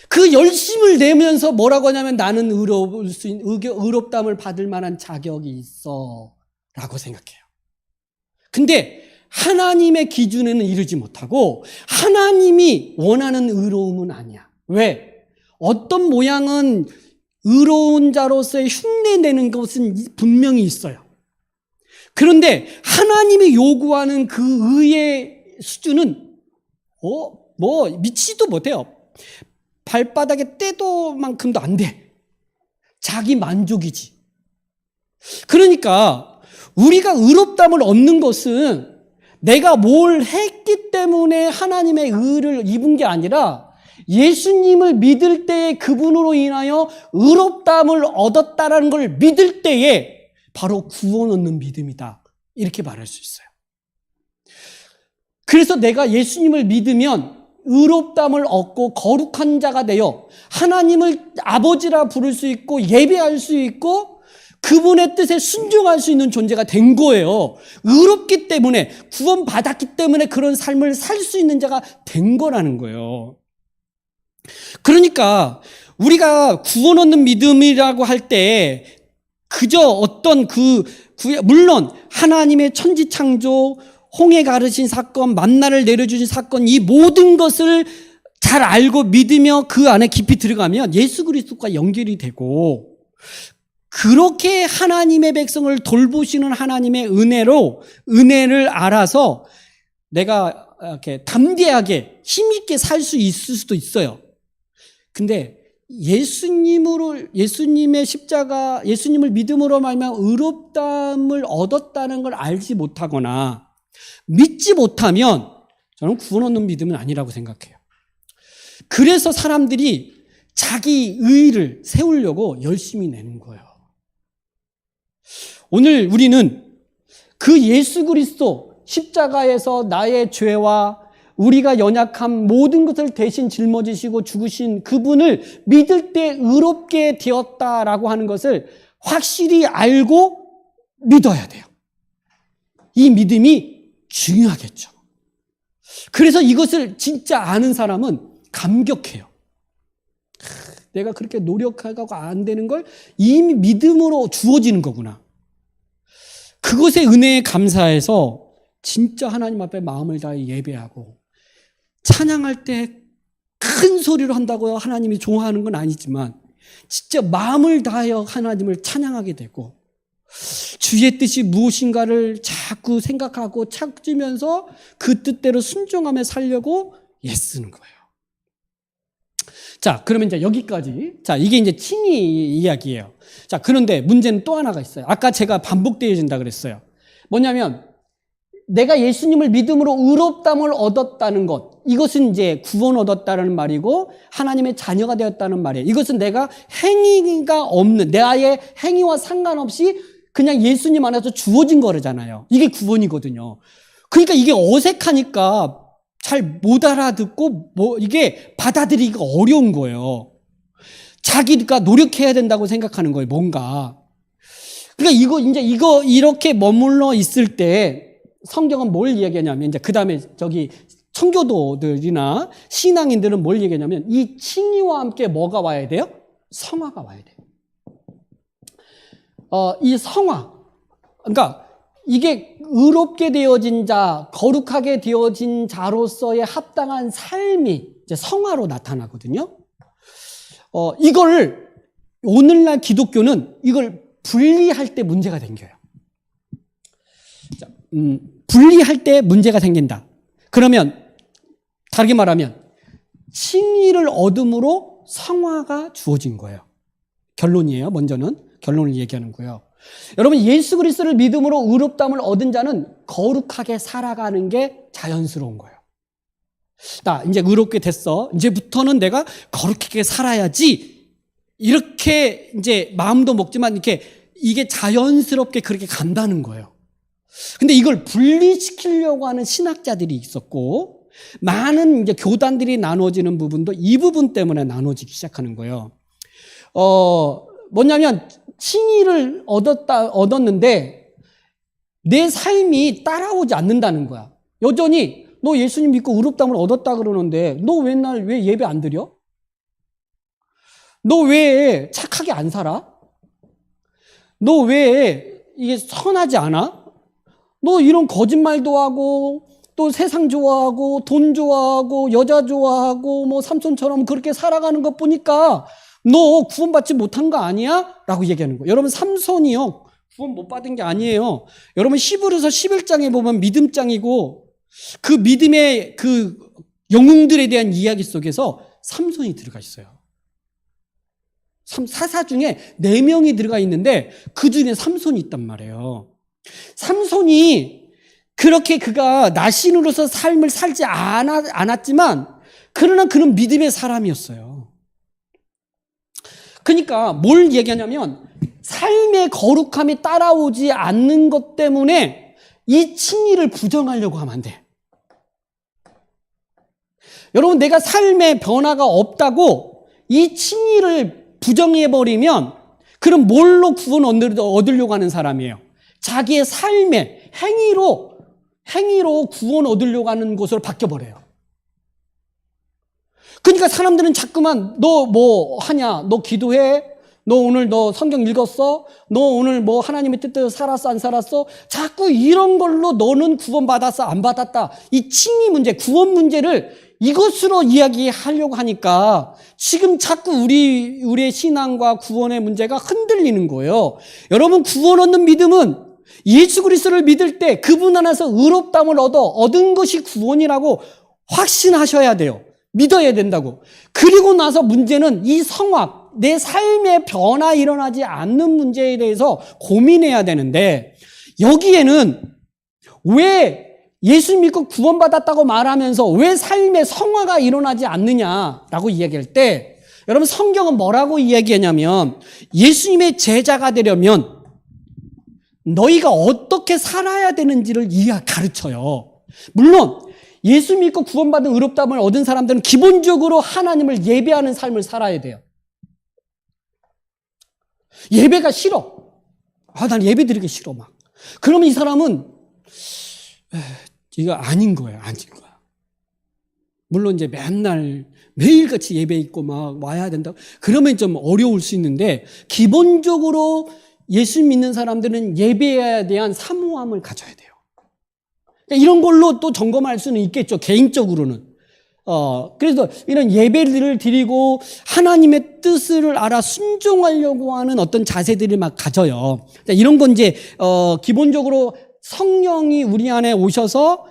그 열심을 내면서 뭐라고 하냐면 나는 의롭담을 받을 만한 자격이 있어 라고 생각해요. 근데 하나님의 기준에는 이르지 못하고 하나님이 원하는 의로움은 아니야. 왜? 어떤 모양은 의로운 자로서의 흉내내는 것은 분명히 있어요. 그런데 하나님이 요구하는 그 의의 수준은 미치지도 못해요. 발바닥에 떼도만큼도 안 돼. 자기 만족이지. 그러니까 우리가 의롭담을 얻는 것은 내가 뭘 했기 때문에 하나님의 의를 입은 게 아니라 예수님을 믿을 때에 그분으로 인하여 의롭담을 얻었다는 걸 믿을 때에 바로 구원 얻는 믿음이다. 이렇게 말할 수 있어요. 그래서 내가 예수님을 믿으면 의롭담을 얻고 거룩한 자가 되어 하나님을 아버지라 부를 수 있고 예배할 수 있고 그분의 뜻에 순종할 수 있는 존재가 된 거예요. 의롭기 때문에 구원받았기 때문에 그런 삶을 살 수 있는 자가 된 거라는 거예요. 그러니까 우리가 구원 얻는 믿음이라고 할 때 그저 어떤 물론 하나님의 천지창조, 홍해 가르신 사건, 만나를 내려주신 사건 이 모든 것을 잘 알고 믿으며 그 안에 깊이 들어가면 예수 그리스도과 연결이 되고 그렇게 하나님의 백성을 돌보시는 하나님의 은혜를 알아서 내가 이렇게 담대하게 힘있게 살 수 있을 수도 있어요. 근데 예수님의 십자가, 예수님을 믿음으로 말미암아 의롭담을 얻었다는 걸 알지 못하거나 믿지 못하면 저는 구원 얻는 믿음은 아니라고 생각해요. 그래서 사람들이 자기 의의를 세우려고 열심히 내는 거예요. 오늘 우리는 그 예수 그리스도 십자가에서 나의 죄와 우리가 연약한 모든 것을 대신 짊어지시고 죽으신 그분을 믿을 때 의롭게 되었다라고 하는 것을 확실히 알고 믿어야 돼요. 이 믿음이 중요하겠죠. 그래서 이것을 진짜 아는 사람은 감격해요. 내가 그렇게 노력하고 안 되는 걸 이미 믿음으로 주어지는 거구나. 그것의 은혜에 감사해서 진짜 하나님 앞에 마음을 다해 예배하고 찬양할 때 큰 소리로 한다고 하나님이 좋아하는 건 아니지만 진짜 마음을 다하여 하나님을 찬양하게 되고 주의 뜻이 무엇인가를 자꾸 생각하고 찾으면서 그 뜻대로 순종하며 살려고 애쓰는 거예요. 자, 그러면 이제 여기까지. 자, 이게 이제 칭의 이야기예요. 자, 그런데 문제는 또 하나가 있어요. 아까 제가 반복되어진다 그랬어요. 뭐냐면, 내가 예수님을 믿음으로 의롭다함을 얻었다는 것. 이것은 이제 구원 얻었다는 말이고, 하나님의 자녀가 되었다는 말이에요. 이것은 내가 행위가 없는, 나의 행위와 상관없이 그냥 예수님 안에서 주어진 거잖아요. 이게 구원이거든요. 그러니까 이게 어색하니까 잘 못 알아듣고 이게 받아들이기가 어려운 거예요. 자기가 노력해야 된다고 생각하는 거예요, 뭔가. 그러니까 이거 이렇게 머물러 있을 때 성경은 뭘 얘기하냐면, 이제 그 다음에 청교도들이나 신앙인들은 뭘 얘기하냐면, 이 칭의와 함께 뭐가 와야 돼요? 성화가 와야 돼요. 이 성화. 그러니까 이게 의롭게 되어진 자, 거룩하게 되어진 자로서의 합당한 삶이 이제 성화로 나타나거든요. 이걸 오늘날 기독교는 이걸 분리할 때 문제가 생겨요. 자, 분리할 때 문제가 생긴다. 그러면 다르게 말하면 칭의를 얻음으로 성화가 주어진 거예요. 결론이에요. 먼저는 결론을 얘기하는 거예요. 여러분, 예수 그리스도를 믿음으로 의롭다함을 얻은 자는 거룩하게 살아가는 게 자연스러운 거예요. 나 이제 의롭게 됐어. 이제부터는 내가 거룩하게 살아야지. 이렇게 이제 마음도 먹지만 이게 자연스럽게 그렇게 간다는 거예요. 근데 이걸 분리시키려고 하는 신학자들이 있었고, 많은 이제 교단들이 나눠지는 부분도 이 부분 때문에 나눠지기 시작하는 거예요. 뭐냐면, 칭의를 얻었는데, 내 삶이 따라오지 않는다는 거야. 여전히, 너 예수님 믿고 의롭다함을 얻었다 그러는데, 너 맨날 왜 예배 안 드려? 너 왜 착하게 안 살아? 너 왜 이게 선하지 않아? 너 이런 거짓말도 하고, 또 세상 좋아하고, 돈 좋아하고, 여자 좋아하고, 뭐 삼손처럼 그렇게 살아가는 것 보니까 너 구원받지 못한 거 아니야? 라고 얘기하는 거예요. 여러분, 삼손이요, 구원 못 받은 게 아니에요. 여러분, 히브리서 11장에 보면 믿음장이고, 그 믿음의 그 영웅들에 대한 이야기 속에서 삼손이 들어가 있어요. 사사 중에 4명이 들어가 있는데 그 중에 삼손이 있단 말이에요. 삼손이 그렇게 그가 나신으로서 삶을 살지 않았지만, 그러나 그는 믿음의 사람이었어요. 그러니까 뭘 얘기하냐면, 삶의 거룩함이 따라오지 않는 것 때문에 이 칭의를 부정하려고 하면 안 돼. 여러분, 내가 삶의 변화가 없다고 이 칭의를 부정해버리면, 그럼 뭘로 구원 얻으려고 하는 사람이에요? 자기의 삶의 행위로 구원 얻으려고 하는 곳으로 바뀌어버려요. 그러니까 사람들은 자꾸만, 너 뭐 하냐? 너 기도해? 너 오늘 너 성경 읽었어? 너 오늘 뭐 하나님의 뜻대로 살았어? 안 살았어? 자꾸 이런 걸로 너는 구원 받았어? 안 받았다? 이 칭의 문제, 구원 문제를 이것으로 이야기하려고 하니까 지금 자꾸 우리의 신앙과 구원의 문제가 흔들리는 거예요. 여러분, 구원 얻는 믿음은 예수 그리스도를 믿을 때 그분 안에서 의롭다함을 얻은 것이 구원이라고 확신하셔야 돼요. 믿어야 된다고. 그리고 나서 문제는 이 성화, 내 삶의 변화 일어나지 않는 문제에 대해서 고민해야 되는데, 여기에는 왜 예수 믿고 구원받았다고 말하면서 왜 삶의 성화가 일어나지 않느냐라고 이야기할 때, 여러분, 성경은 뭐라고 이야기하냐면, 예수님의 제자가 되려면 너희가 어떻게 살아야 되는지를 가르쳐요. 물론 예수 믿고 구원받은 의롭다함을 얻은 사람들은 기본적으로 하나님을 예배하는 삶을 살아야 돼요. 예배가 싫어. 난 예배 드리기 싫어 막. 그러면 이 사람은 이거 아닌 거예요. 아닌 거야. 물론 이제 맨날 매일같이 예배 있고 막 와야 된다. 그러면 좀 어려울 수 있는데, 기본적으로 예수 믿는 사람들은 예배에 대한 사모함을 가져야 돼요. 이런 걸로 또 점검할 수는 있겠죠. 개인적으로는. 그래서 이런 예배를 드리고 하나님의 뜻을 알아 순종하려고 하는 어떤 자세들을 막 가져요. 이런 건 이제, 기본적으로 성령이 우리 안에 오셔서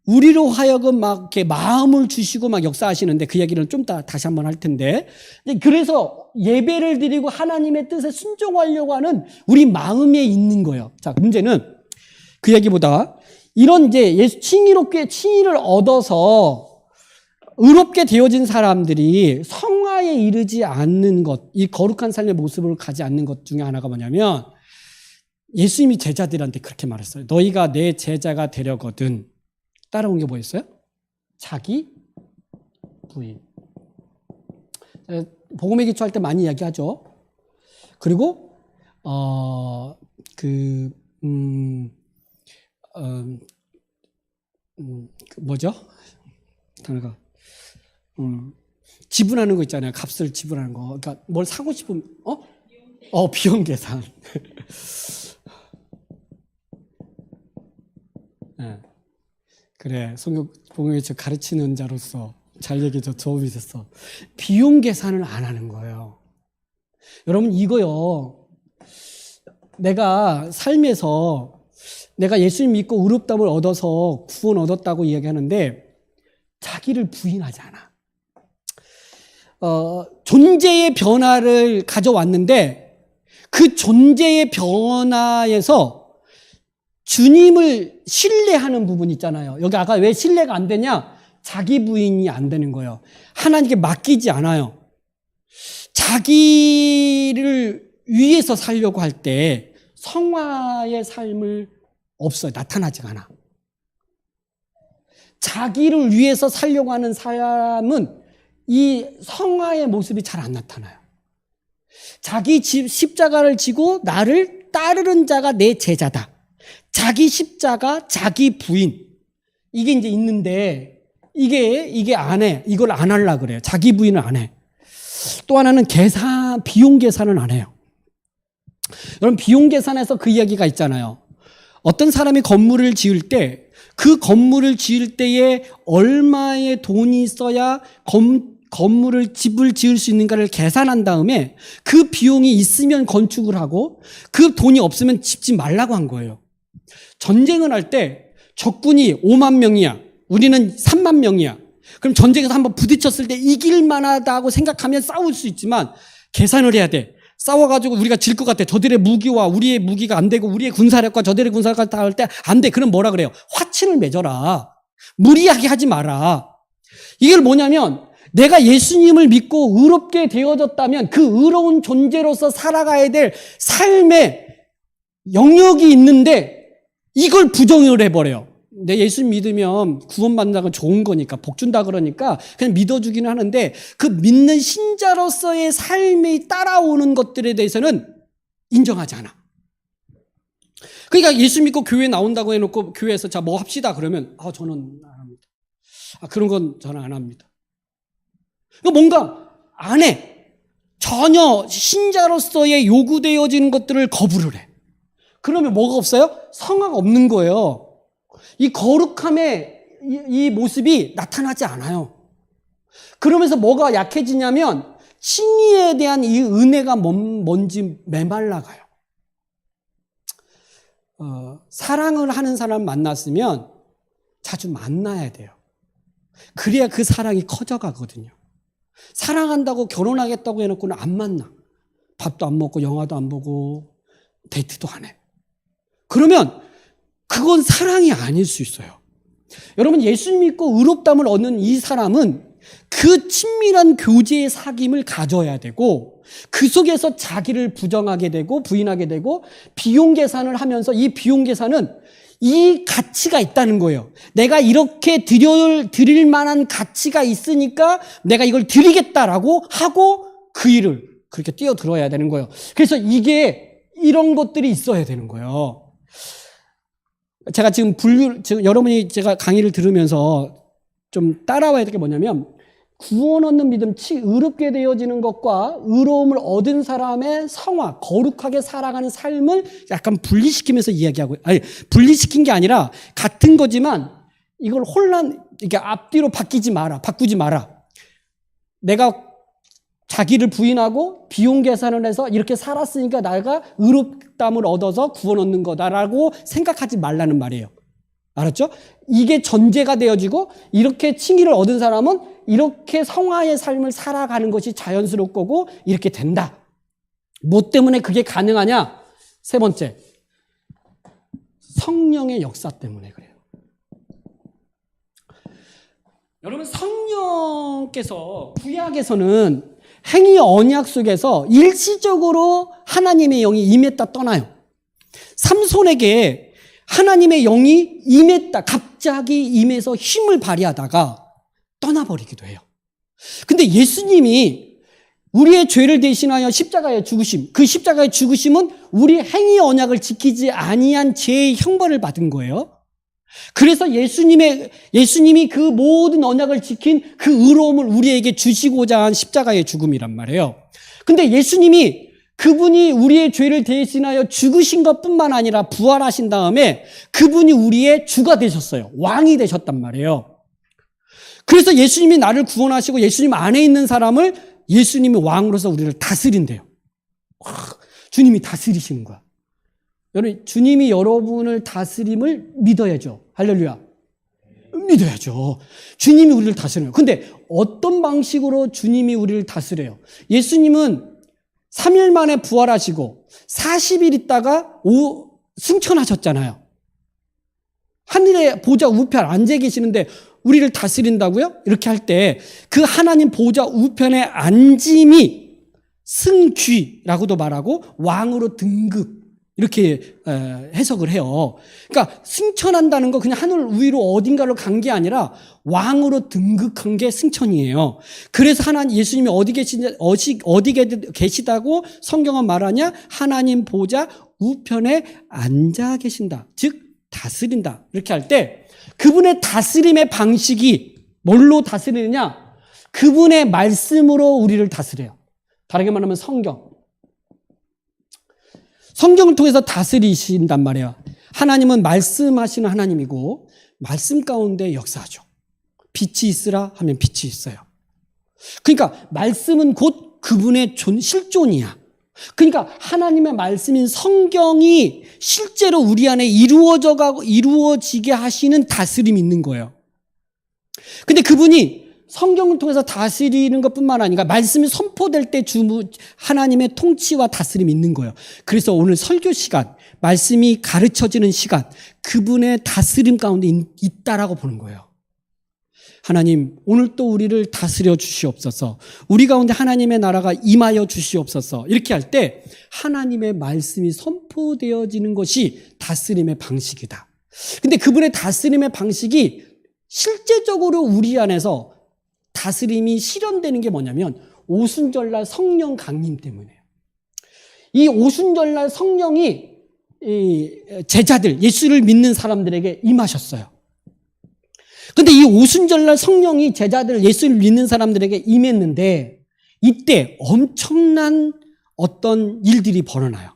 우리로 하여금 막 이렇게 마음을 주시고 막 역사하시는데 그 얘기는 좀 다시 한번 할 텐데. 그래서 예배를 드리고 하나님의 뜻에 순종하려고 하는 우리 마음에 있는 거예요. 자, 문제는 그 얘기보다 이런 이제 칭의를 얻어서 의롭게 되어진 사람들이 성화에 이르지 않는 것, 이 거룩한 삶의 모습을 가지 않는 것 중에 하나가 뭐냐면 예수님이 제자들한테 그렇게 말했어요. 너희가 내 제자가 되려거든. 따라온 게 뭐였어요? 자기 부인. 복음의 기초할 때 많이 이야기하죠. 그리고 뭐죠? 단어가 지불하는 거 있잖아요. 값을 지불하는 거. 그러니까 뭘 사고 싶으면 비용 계산. 네. 그래, 복음의 기초 가르치는 자로서 잘 얘기해서 도움이 됐어. 비용 계산을 안 하는 거예요. 여러분, 이거요. 내가 삶에서 내가 예수님 믿고 의롭다움을 얻어서 구원 얻었다고 이야기하는데 자기를 부인하지 않아. 존재의 변화를 가져왔는데 그 존재의 변화에서 주님을 신뢰하는 부분 있잖아요. 여기 아까 왜 신뢰가 안 되냐? 자기 부인이 안 되는 거예요. 하나님께 맡기지 않아요. 자기를 위해서 살려고 할 때 성화의 삶을 없어요. 나타나지가 않아. 자기를 위해서 살려고 하는 사람은 이 성화의 모습이 잘 안 나타나요. 자기 십자가를 지고 나를 따르는 자가 내 제자다. 자기 십자가, 자기 부인. 이게 이제 있는데, 이게 안 해. 이걸 안 하려고 그래요. 자기 부인을 안 해. 또 하나는 비용 계산을 안 해요. 여러분, 비용 계산에서 그 이야기가 있잖아요. 어떤 사람이 건물을 지을 때, 그 건물을 지을 때에 얼마의 돈이 있어야 집을 지을 수 있는가를 계산한 다음에 그 비용이 있으면 건축을 하고 그 돈이 없으면 짓지 말라고 한 거예요. 전쟁을 할 때 적군이 5만 명이야. 우리는 3만 명이야. 그럼 전쟁에서 한번 부딪혔을 때 이길 만하다고 생각하면 싸울 수 있지만 계산을 해야 돼. 싸워가지고 우리가 질 것 같아. 저들의 무기와 우리의 무기가 안 되고 우리의 군사력과 저들의 군사력과 다 할 때 안 돼. 그럼 뭐라 그래요? 화친을 맺어라. 무리하게 하지 마라. 이게 뭐냐면 내가 예수님을 믿고 의롭게 되어졌다면 그 의로운 존재로서 살아가야 될 삶의 영역이 있는데 이걸 부정을 해버려요. 내 예수님 믿으면 구원받는다고 좋은 거니까 복 준다 그러니까 그냥 믿어주기는 하는데 그 믿는 신자로서의 삶이 따라오는 것들에 대해서는 인정하지 않아. 그러니까 예수 믿고 교회 나온다고 해놓고 교회에서 자 뭐 합시다 그러면 저는 안 합니다. 그런 건 저는 안 합니다. 뭔가 안 해. 전혀 신자로서의 요구되어지는 것들을 거부를 해. 그러면 뭐가 없어요? 성화가 없는 거예요. 이 거룩함의 이 모습이 나타나지 않아요. 그러면서 뭐가 약해지냐면 칭의에 대한 이 은혜가 뭔지 메말라가요. 사랑을 하는 사람 만났으면 자주 만나야 돼요. 그래야 그 사랑이 커져가거든요. 사랑한다고 결혼하겠다고 해놓고는 안 만나. 밥도 안 먹고 영화도 안 보고 데이트도 안 해. 그러면 그건 사랑이 아닐 수 있어요. 여러분, 예수 믿고 의롭다움을 얻는 이 사람은 그 친밀한 교제의 사귐을 가져야 되고 그 속에서 자기를 부정하게 되고 부인하게 되고 비용 계산을 하면서 이 비용 계산은 이 가치가 있다는 거예요. 내가 이렇게 드릴 만한 가치가 있으니까 내가 이걸 드리겠다라고 하고 그 일을 그렇게 뛰어들어야 되는 거예요. 그래서 이런 것들이 있어야 되는 거예요. 제가 지금 여러분이 제가 강의를 들으면서 좀 따라와야 될 게 뭐냐면 구원 얻는 믿음, 의롭게 되어지는 것과 의로움을 얻은 사람의 성화, 거룩하게 살아가는 삶을 약간 분리시키면서 이야기하고, 분리시킨 게 아니라 같은 거지만 이걸 이렇게 앞뒤로 바꾸지 마라. 내가 자기를 부인하고 비용 계산을 해서 이렇게 살았으니까 내가 의롭담을 얻어서 구원 얻는 거다라고 생각하지 말라는 말이에요. 알았죠? 이게 전제가 되어지고 이렇게 칭의를 얻은 사람은 이렇게 성화의 삶을 살아가는 것이 자연스러울 거고 이렇게 된다. 뭐 때문에 그게 가능하냐? 세 번째, 성령의 역사 때문에 그래요. 여러분, 성령께서 구약에서는 행위 언약 속에서 일시적으로 하나님의 영이 임했다 떠나요. 삼손에게 하나님의 영이 임했다, 갑자기 임해서 힘을 발휘하다가 떠나버리기도 해요. 근데 예수님이 우리의 죄를 대신하여 십자가에 죽으심, 그 십자가의 죽으심은 우리 행위 언약을 지키지 아니한 죄의 형벌을 받은 거예요. 그래서 예수님이 그 모든 언약을 지킨 그 의로움을 우리에게 주시고자 한 십자가의 죽음이란 말이에요. 근데 예수님이 그분이 우리의 죄를 대신하여 죽으신 것뿐만 아니라 부활하신 다음에 그분이 우리의 주가 되셨어요. 왕이 되셨단 말이에요. 그래서 예수님이 나를 구원하시고 예수님 안에 있는 사람을 예수님이 왕으로서 우리를 다스린대요. 주님이 다스리시는 거야. 여러분, 주님이 여러분을 다스림을 믿어야죠. 할렐루야. 믿어야죠. 주님이 우리를 다스려요. 근데 어떤 방식으로 주님이 우리를 다스려요? 예수님은 3일 만에 부활하시고 40일 있다가 승천하셨잖아요. 하늘의 보좌 우편 앉아 계시는데 우리를 다스린다고요? 이렇게 할 때 그 하나님 보좌 우편에 앉음이 승귀라고도 말하고 왕으로 등극 이렇게 해석을 해요. 그러니까 승천한다는 거 그냥 하늘 위로 어딘가로 간 게 아니라 왕으로 등극한 게 승천이에요. 그래서 예수님이 어디 계시다고 성경은 말하냐? 하나님 보좌 우편에 앉아 계신다. 즉 다스린다. 이렇게 할 때 그분의 다스림의 방식이 뭘로 다스리느냐? 그분의 말씀으로 우리를 다스려요. 다르게 말하면 성경을 통해서 다스리신단 말이에요. 하나님은 말씀하시는 하나님이고 말씀 가운데 역사하죠. 빛이 있으라 하면 빛이 있어요. 그러니까 말씀은 곧 그분의 실존이야. 그러니까 하나님의 말씀인 성경이 실제로 우리 안에 이루어지게 하시는 다스림이 있는 거예요. 근데 그분이 성경을 통해서 다스리는 것뿐만 아니라 말씀이 선포될 때 하나님의 통치와 다스림이 있는 거예요. 그래서 오늘 설교 시간, 말씀이 가르쳐지는 시간, 그분의 다스림 가운데 있다라고 보는 거예요. 하나님, 오늘 또 우리를 다스려 주시옵소서. 우리 가운데 하나님의 나라가 임하여 주시옵소서. 이렇게 할 때 하나님의 말씀이 선포되어지는 것이 다스림의 방식이다. 근데 그분의 다스림의 방식이 실제적으로 우리 안에서 다스림이 실현되는 게 뭐냐면 오순절날 성령 강림 때문이에요. 이 오순절날 성령이 제자들, 예수를 믿는 사람들에게 임하셨어요. 근데 이 오순절날 성령이 제자들, 예수를 믿는 사람들에게 임했는데 이때 엄청난 어떤 일들이 벌어나요.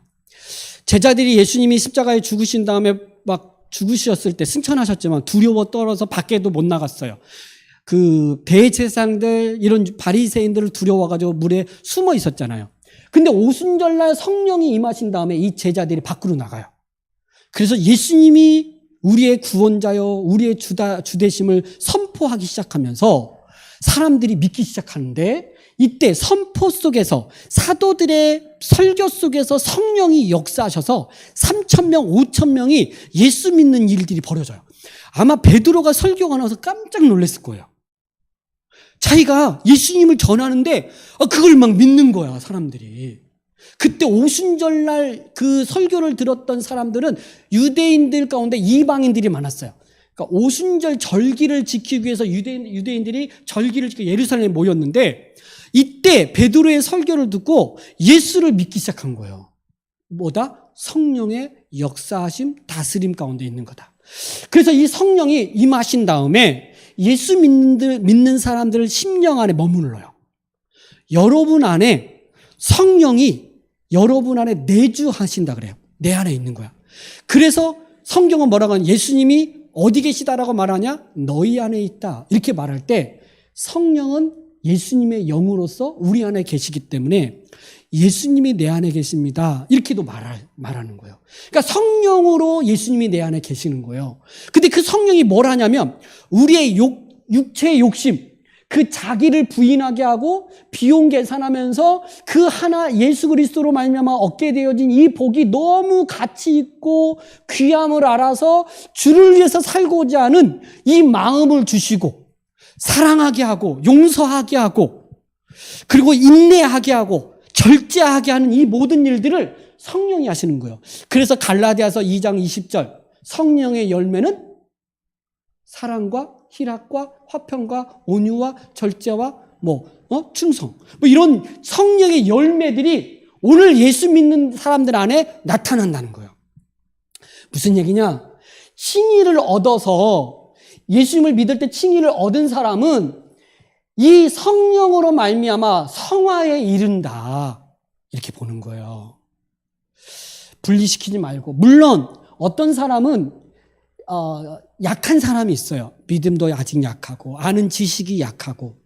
제자들이 예수님이 십자가에 죽으신 다음에 막 죽으셨을 때 승천하셨지만 두려워 떨어서 밖에도 못 나갔어요. 그 대제사장들 이런 바리새인들을 두려워가지고 물에 숨어 있었잖아요. 근데 오순절날 성령이 임하신 다음에 이 제자들이 밖으로 나가요. 그래서 예수님이 우리의 구원자요, 우리의 주되심을 선포하기 시작하면서 사람들이 믿기 시작하는데 이때 선포 속에서 사도들의 설교 속에서 성령이 역사하셔서 3,000명, 5,000명이 예수 믿는 일들이 벌어져요. 아마 베드로가 설교가 나와서 깜짝 놀랐을 거예요. 자기가 예수님을 전하는데 그걸 막 믿는 거야, 사람들이. 그때 오순절날 그 설교를 들었던 사람들은 유대인들 가운데 이방인들이 많았어요. 그러니까 오순절 절기를 지키기 위해서 유대인들이 절기를 지키고 예루살렘에 모였는데 이때 베드로의 설교를 듣고 예수를 믿기 시작한 거예요. 뭐다? 성령의 역사하심, 다스림 가운데 있는 거다. 그래서 이 성령이 임하신 다음에 예수 믿는 사람들을 심령 안에 머물러요. 여러분 안에 성령이 여러분 안에 내주하신다 그래요. 내 안에 있는 거야. 그래서 성경은 뭐라고 하냐? 예수님이 어디 계시다라고 말하냐? 너희 안에 있다. 이렇게 말할 때 성령은 예수님의 영으로서 우리 안에 계시기 때문에 예수님이 내 안에 계십니다. 이렇게도 말하는 거예요. 그러니까 성령으로 예수님이 내 안에 계시는 거예요. 근데 그 성령이 뭘 하냐면 우리의 육체의 욕심, 그 자기를 부인하게 하고 비용 계산하면서 그 하나 예수 그리스도로 말미암아 얻게 되어진 이 복이 너무 가치 있고 귀함을 알아서 주를 위해서 살고자 하는 이 마음을 주시고 사랑하게 하고 용서하게 하고 그리고 인내하게 하고 절제하게 하는 이 모든 일들을 성령이 하시는 거예요. 그래서 갈라디아서 2장 20절 성령의 열매는 사랑과 희락과 화평과 온유와 절제와 충성 이런 성령의 열매들이 오늘 예수 믿는 사람들 안에 나타난다는 거예요. 무슨 얘기냐? 칭의를 얻어서 예수님을 믿을 때 칭의를 얻은 사람은 이 성령으로 말미암아 성화에 이른다 이렇게 보는 거예요. 분리시키지 말고 물론 어떤 사람은 약한 사람이 있어요. 믿음도 아직 약하고 아는 지식이 약하고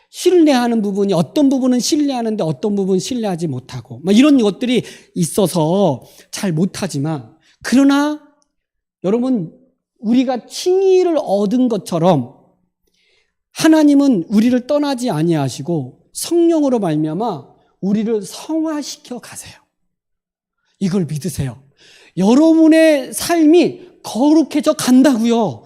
신뢰하는 부분이 어떤 부분은 신뢰하는데 어떤 부분은 신뢰하지 못하고 이런 것들이 있어서 잘 못하지만 그러나 여러분 우리가 칭의를 얻은 것처럼 하나님은 우리를 떠나지 아니하시고 성령으로 말미암아 우리를 성화시켜 가세요. 이걸 믿으세요. 여러분의 삶이 거룩해져 간다고요.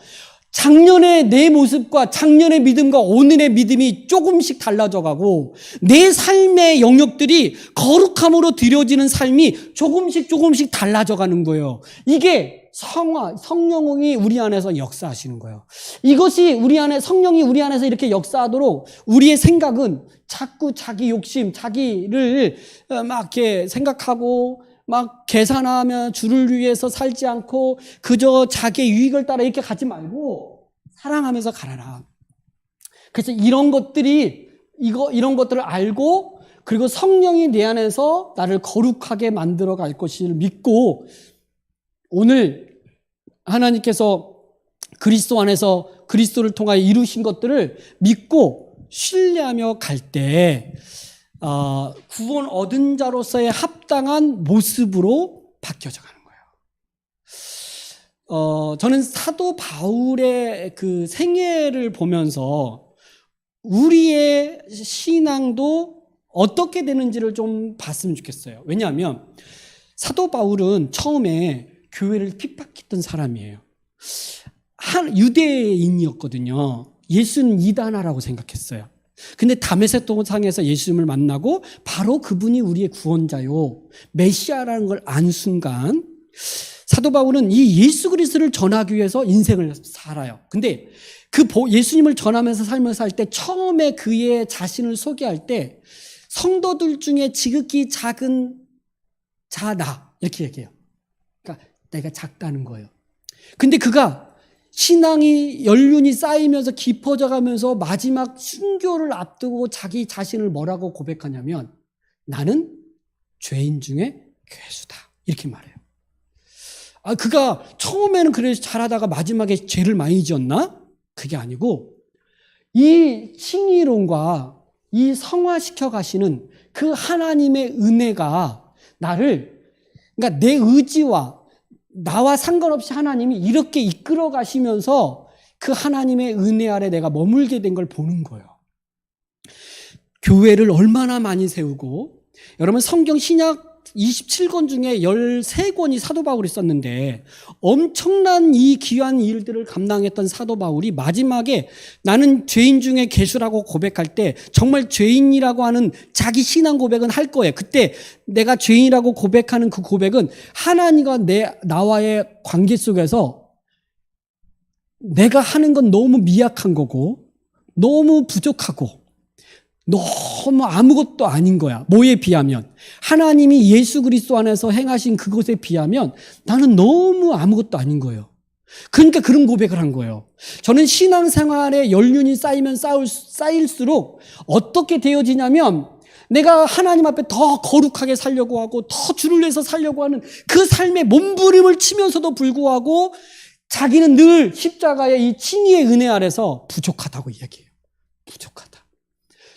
작년의 내 모습과 작년의 믿음과 오늘의 믿음이 조금씩 달라져 가고 내 삶의 영역들이 거룩함으로 드려지는 삶이 조금씩 달라져 가는 거예요. 이게 성령이 우리 안에서 역사하시는 거예요. 이것이 우리 안에 성령이 우리 안에서 이렇게 역사하도록 우리의 생각은 자꾸 자기 욕심, 자기를 막 이렇게 생각하고 막 계산하며 주를 위해서 살지 않고 그저 자기의 유익을 따라 이렇게 가지 말고 사랑하면서 가라라. 그래서 이런 것들을 알고 그리고 성령이 내 안에서 나를 거룩하게 만들어 갈 것을 믿고 오늘 하나님께서 그리스도 안에서 그리스도를 통하여 이루신 것들을 믿고 신뢰하며 갈 때 구원 얻은 자로서의 합당한 모습으로 바뀌어져 가는 거예요. 저는 사도 바울의 그 생애를 보면서 우리의 신앙도 어떻게 되는지를 좀 봤으면 좋겠어요. 왜냐하면 사도 바울은 처음에 교회를 핍박했던 사람이에요. 유대인이었거든요. 예수는 이단아라고 생각했어요. 근데 다메섹 동상에서 예수님을 만나고 바로 그분이 우리의 구원자요 메시아라는 걸 안 순간 사도 바울은 이 예수 그리스도를 전하기 위해서 인생을 살아요. 근데 그 예수님을 전하면서 살면서 할 때 처음에 그의 자신을 소개할 때 성도들 중에 지극히 작은 자다 이렇게 얘기해요. 그러니까 내가 작다는 거예요. 근데 그가 신앙이 연륜이 쌓이면서 깊어져 가면서 마지막 순교를 앞두고 자기 자신을 뭐라고 고백하냐면 나는 죄인 중에 괴수다 이렇게 말해요. 그가 처음에는 그래서 잘하다가 마지막에 죄를 많이 지었나? 그게 아니고 이 칭의론과 이 성화시켜 가시는 그 하나님의 은혜가 나를 그러니까 내 의지와 나와 상관없이 하나님이 이렇게 이끌어 가시면서 그 하나님의 은혜 아래 내가 머물게 된 걸 보는 거예요. 교회를 얼마나 많이 세우고 여러분 성경 신약 27권 중에 13권이 사도 바울이 썼는데 엄청난 이 귀한 일들을 감당했던 사도 바울이 마지막에 나는 죄인 중에 괴수라고 고백할 때 정말 죄인이라고 하는 자기 신앙 고백은 할 거예요. 그때 내가 죄인이라고 고백하는 그 고백은 하나님과 나와의 관계 속에서 내가 하는 건 너무 미약한 거고 너무 부족하고 너무 아무것도 아닌 거야. 뭐에 비하면 하나님이 예수 그리스도 안에서 행하신 그것에 비하면 나는 너무 아무것도 아닌 거예요. 그러니까 그런 고백을 한 거예요. 저는 신앙생활에 연륜이 쌓이면 쌓일수록 어떻게 되어지냐면 내가 하나님 앞에 더 거룩하게 살려고 하고 더 주를 위해서 살려고 하는 그 삶에 몸부림을 치면서도 불구하고 자기는 늘 십자가의 이 칭의의 은혜 아래서 부족하다고 이야기해요. 부족하다.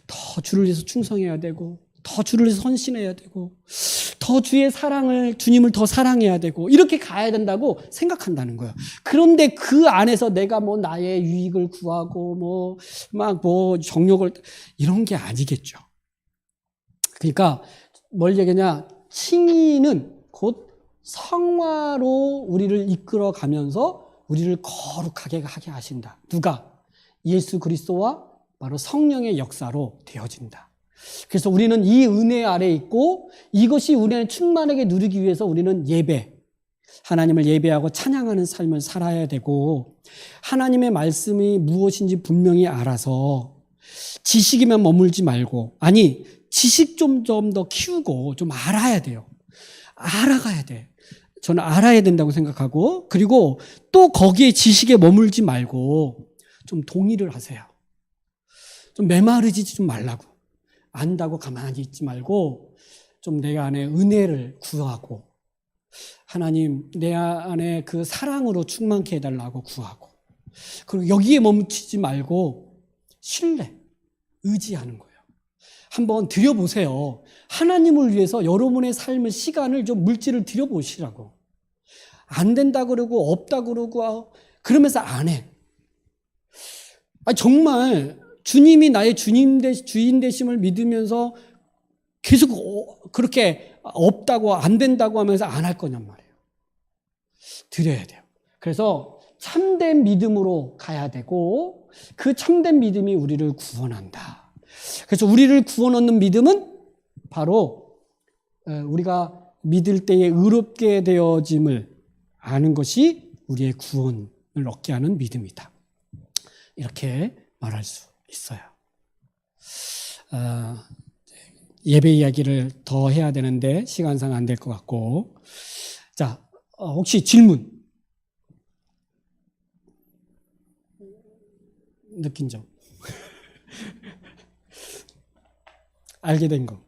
더 주를 위해서 충성해야 되고, 더 주를 위해서 헌신해야 되고, 더 주의 사랑을, 주님을 더 사랑해야 되고, 이렇게 가야 된다고 생각한다는 거예요. 그런데 그 안에서 내가 뭐 나의 유익을 구하고, 정욕을, 이런 게 아니겠죠. 그러니까 뭘 얘기하냐, 칭의는 곧 성화로 우리를 이끌어 가면서 우리를 거룩하게 하게 하신다. 누가? 예수 그리스도와 바로 성령의 역사로 되어진다. 그래서 우리는 이 은혜 아래 있고, 이것이 우리의 충만하게 누리기 위해서 우리는 예배, 하나님을 예배하고 찬양하는 삶을 살아야 되고, 하나님의 말씀이 무엇인지 분명히 알아서 지식에만 머물지 말고, 아니 지식 좀 더 키우고 좀 알아야 돼요. 알아가야 돼. 저는 알아야 된다고 생각하고, 그리고 또 거기에 지식에 머물지 말고 좀 동의를 하세요. 좀 메마르지 좀 말라고. 안다고 가만히 있지 말고 좀 내 안에 은혜를 구하고, 하나님 내 안에 그 사랑으로 충만케 해달라고 구하고, 그리고 여기에 멈추지 말고 신뢰, 의지하는 거예요. 한번 드려보세요. 하나님을 위해서 여러분의 삶의 시간을 좀 물질을 드려보시라고. 안 된다 그러고 없다 그러고 그러면서 안 해. 정말 주님이 나의 주인 되심을 믿으면서 계속 그렇게 없다고 안 된다고 하면서 안 할 거냔 말이에요. 드려야 돼요. 그래서 참된 믿음으로 가야 되고, 그 참된 믿음이 우리를 구원한다. 그래서 우리를 구원 얻는 믿음은 바로 우리가 믿을 때에 의롭게 되어짐을 아는 것이 우리의 구원을 얻게 하는 믿음이다. 이렇게 말할 수 있어요. 예배 이야기를 더 해야 되는데 시간상 안 될 것 같고, 자, 혹시 질문 느낀 점 알게 된 거.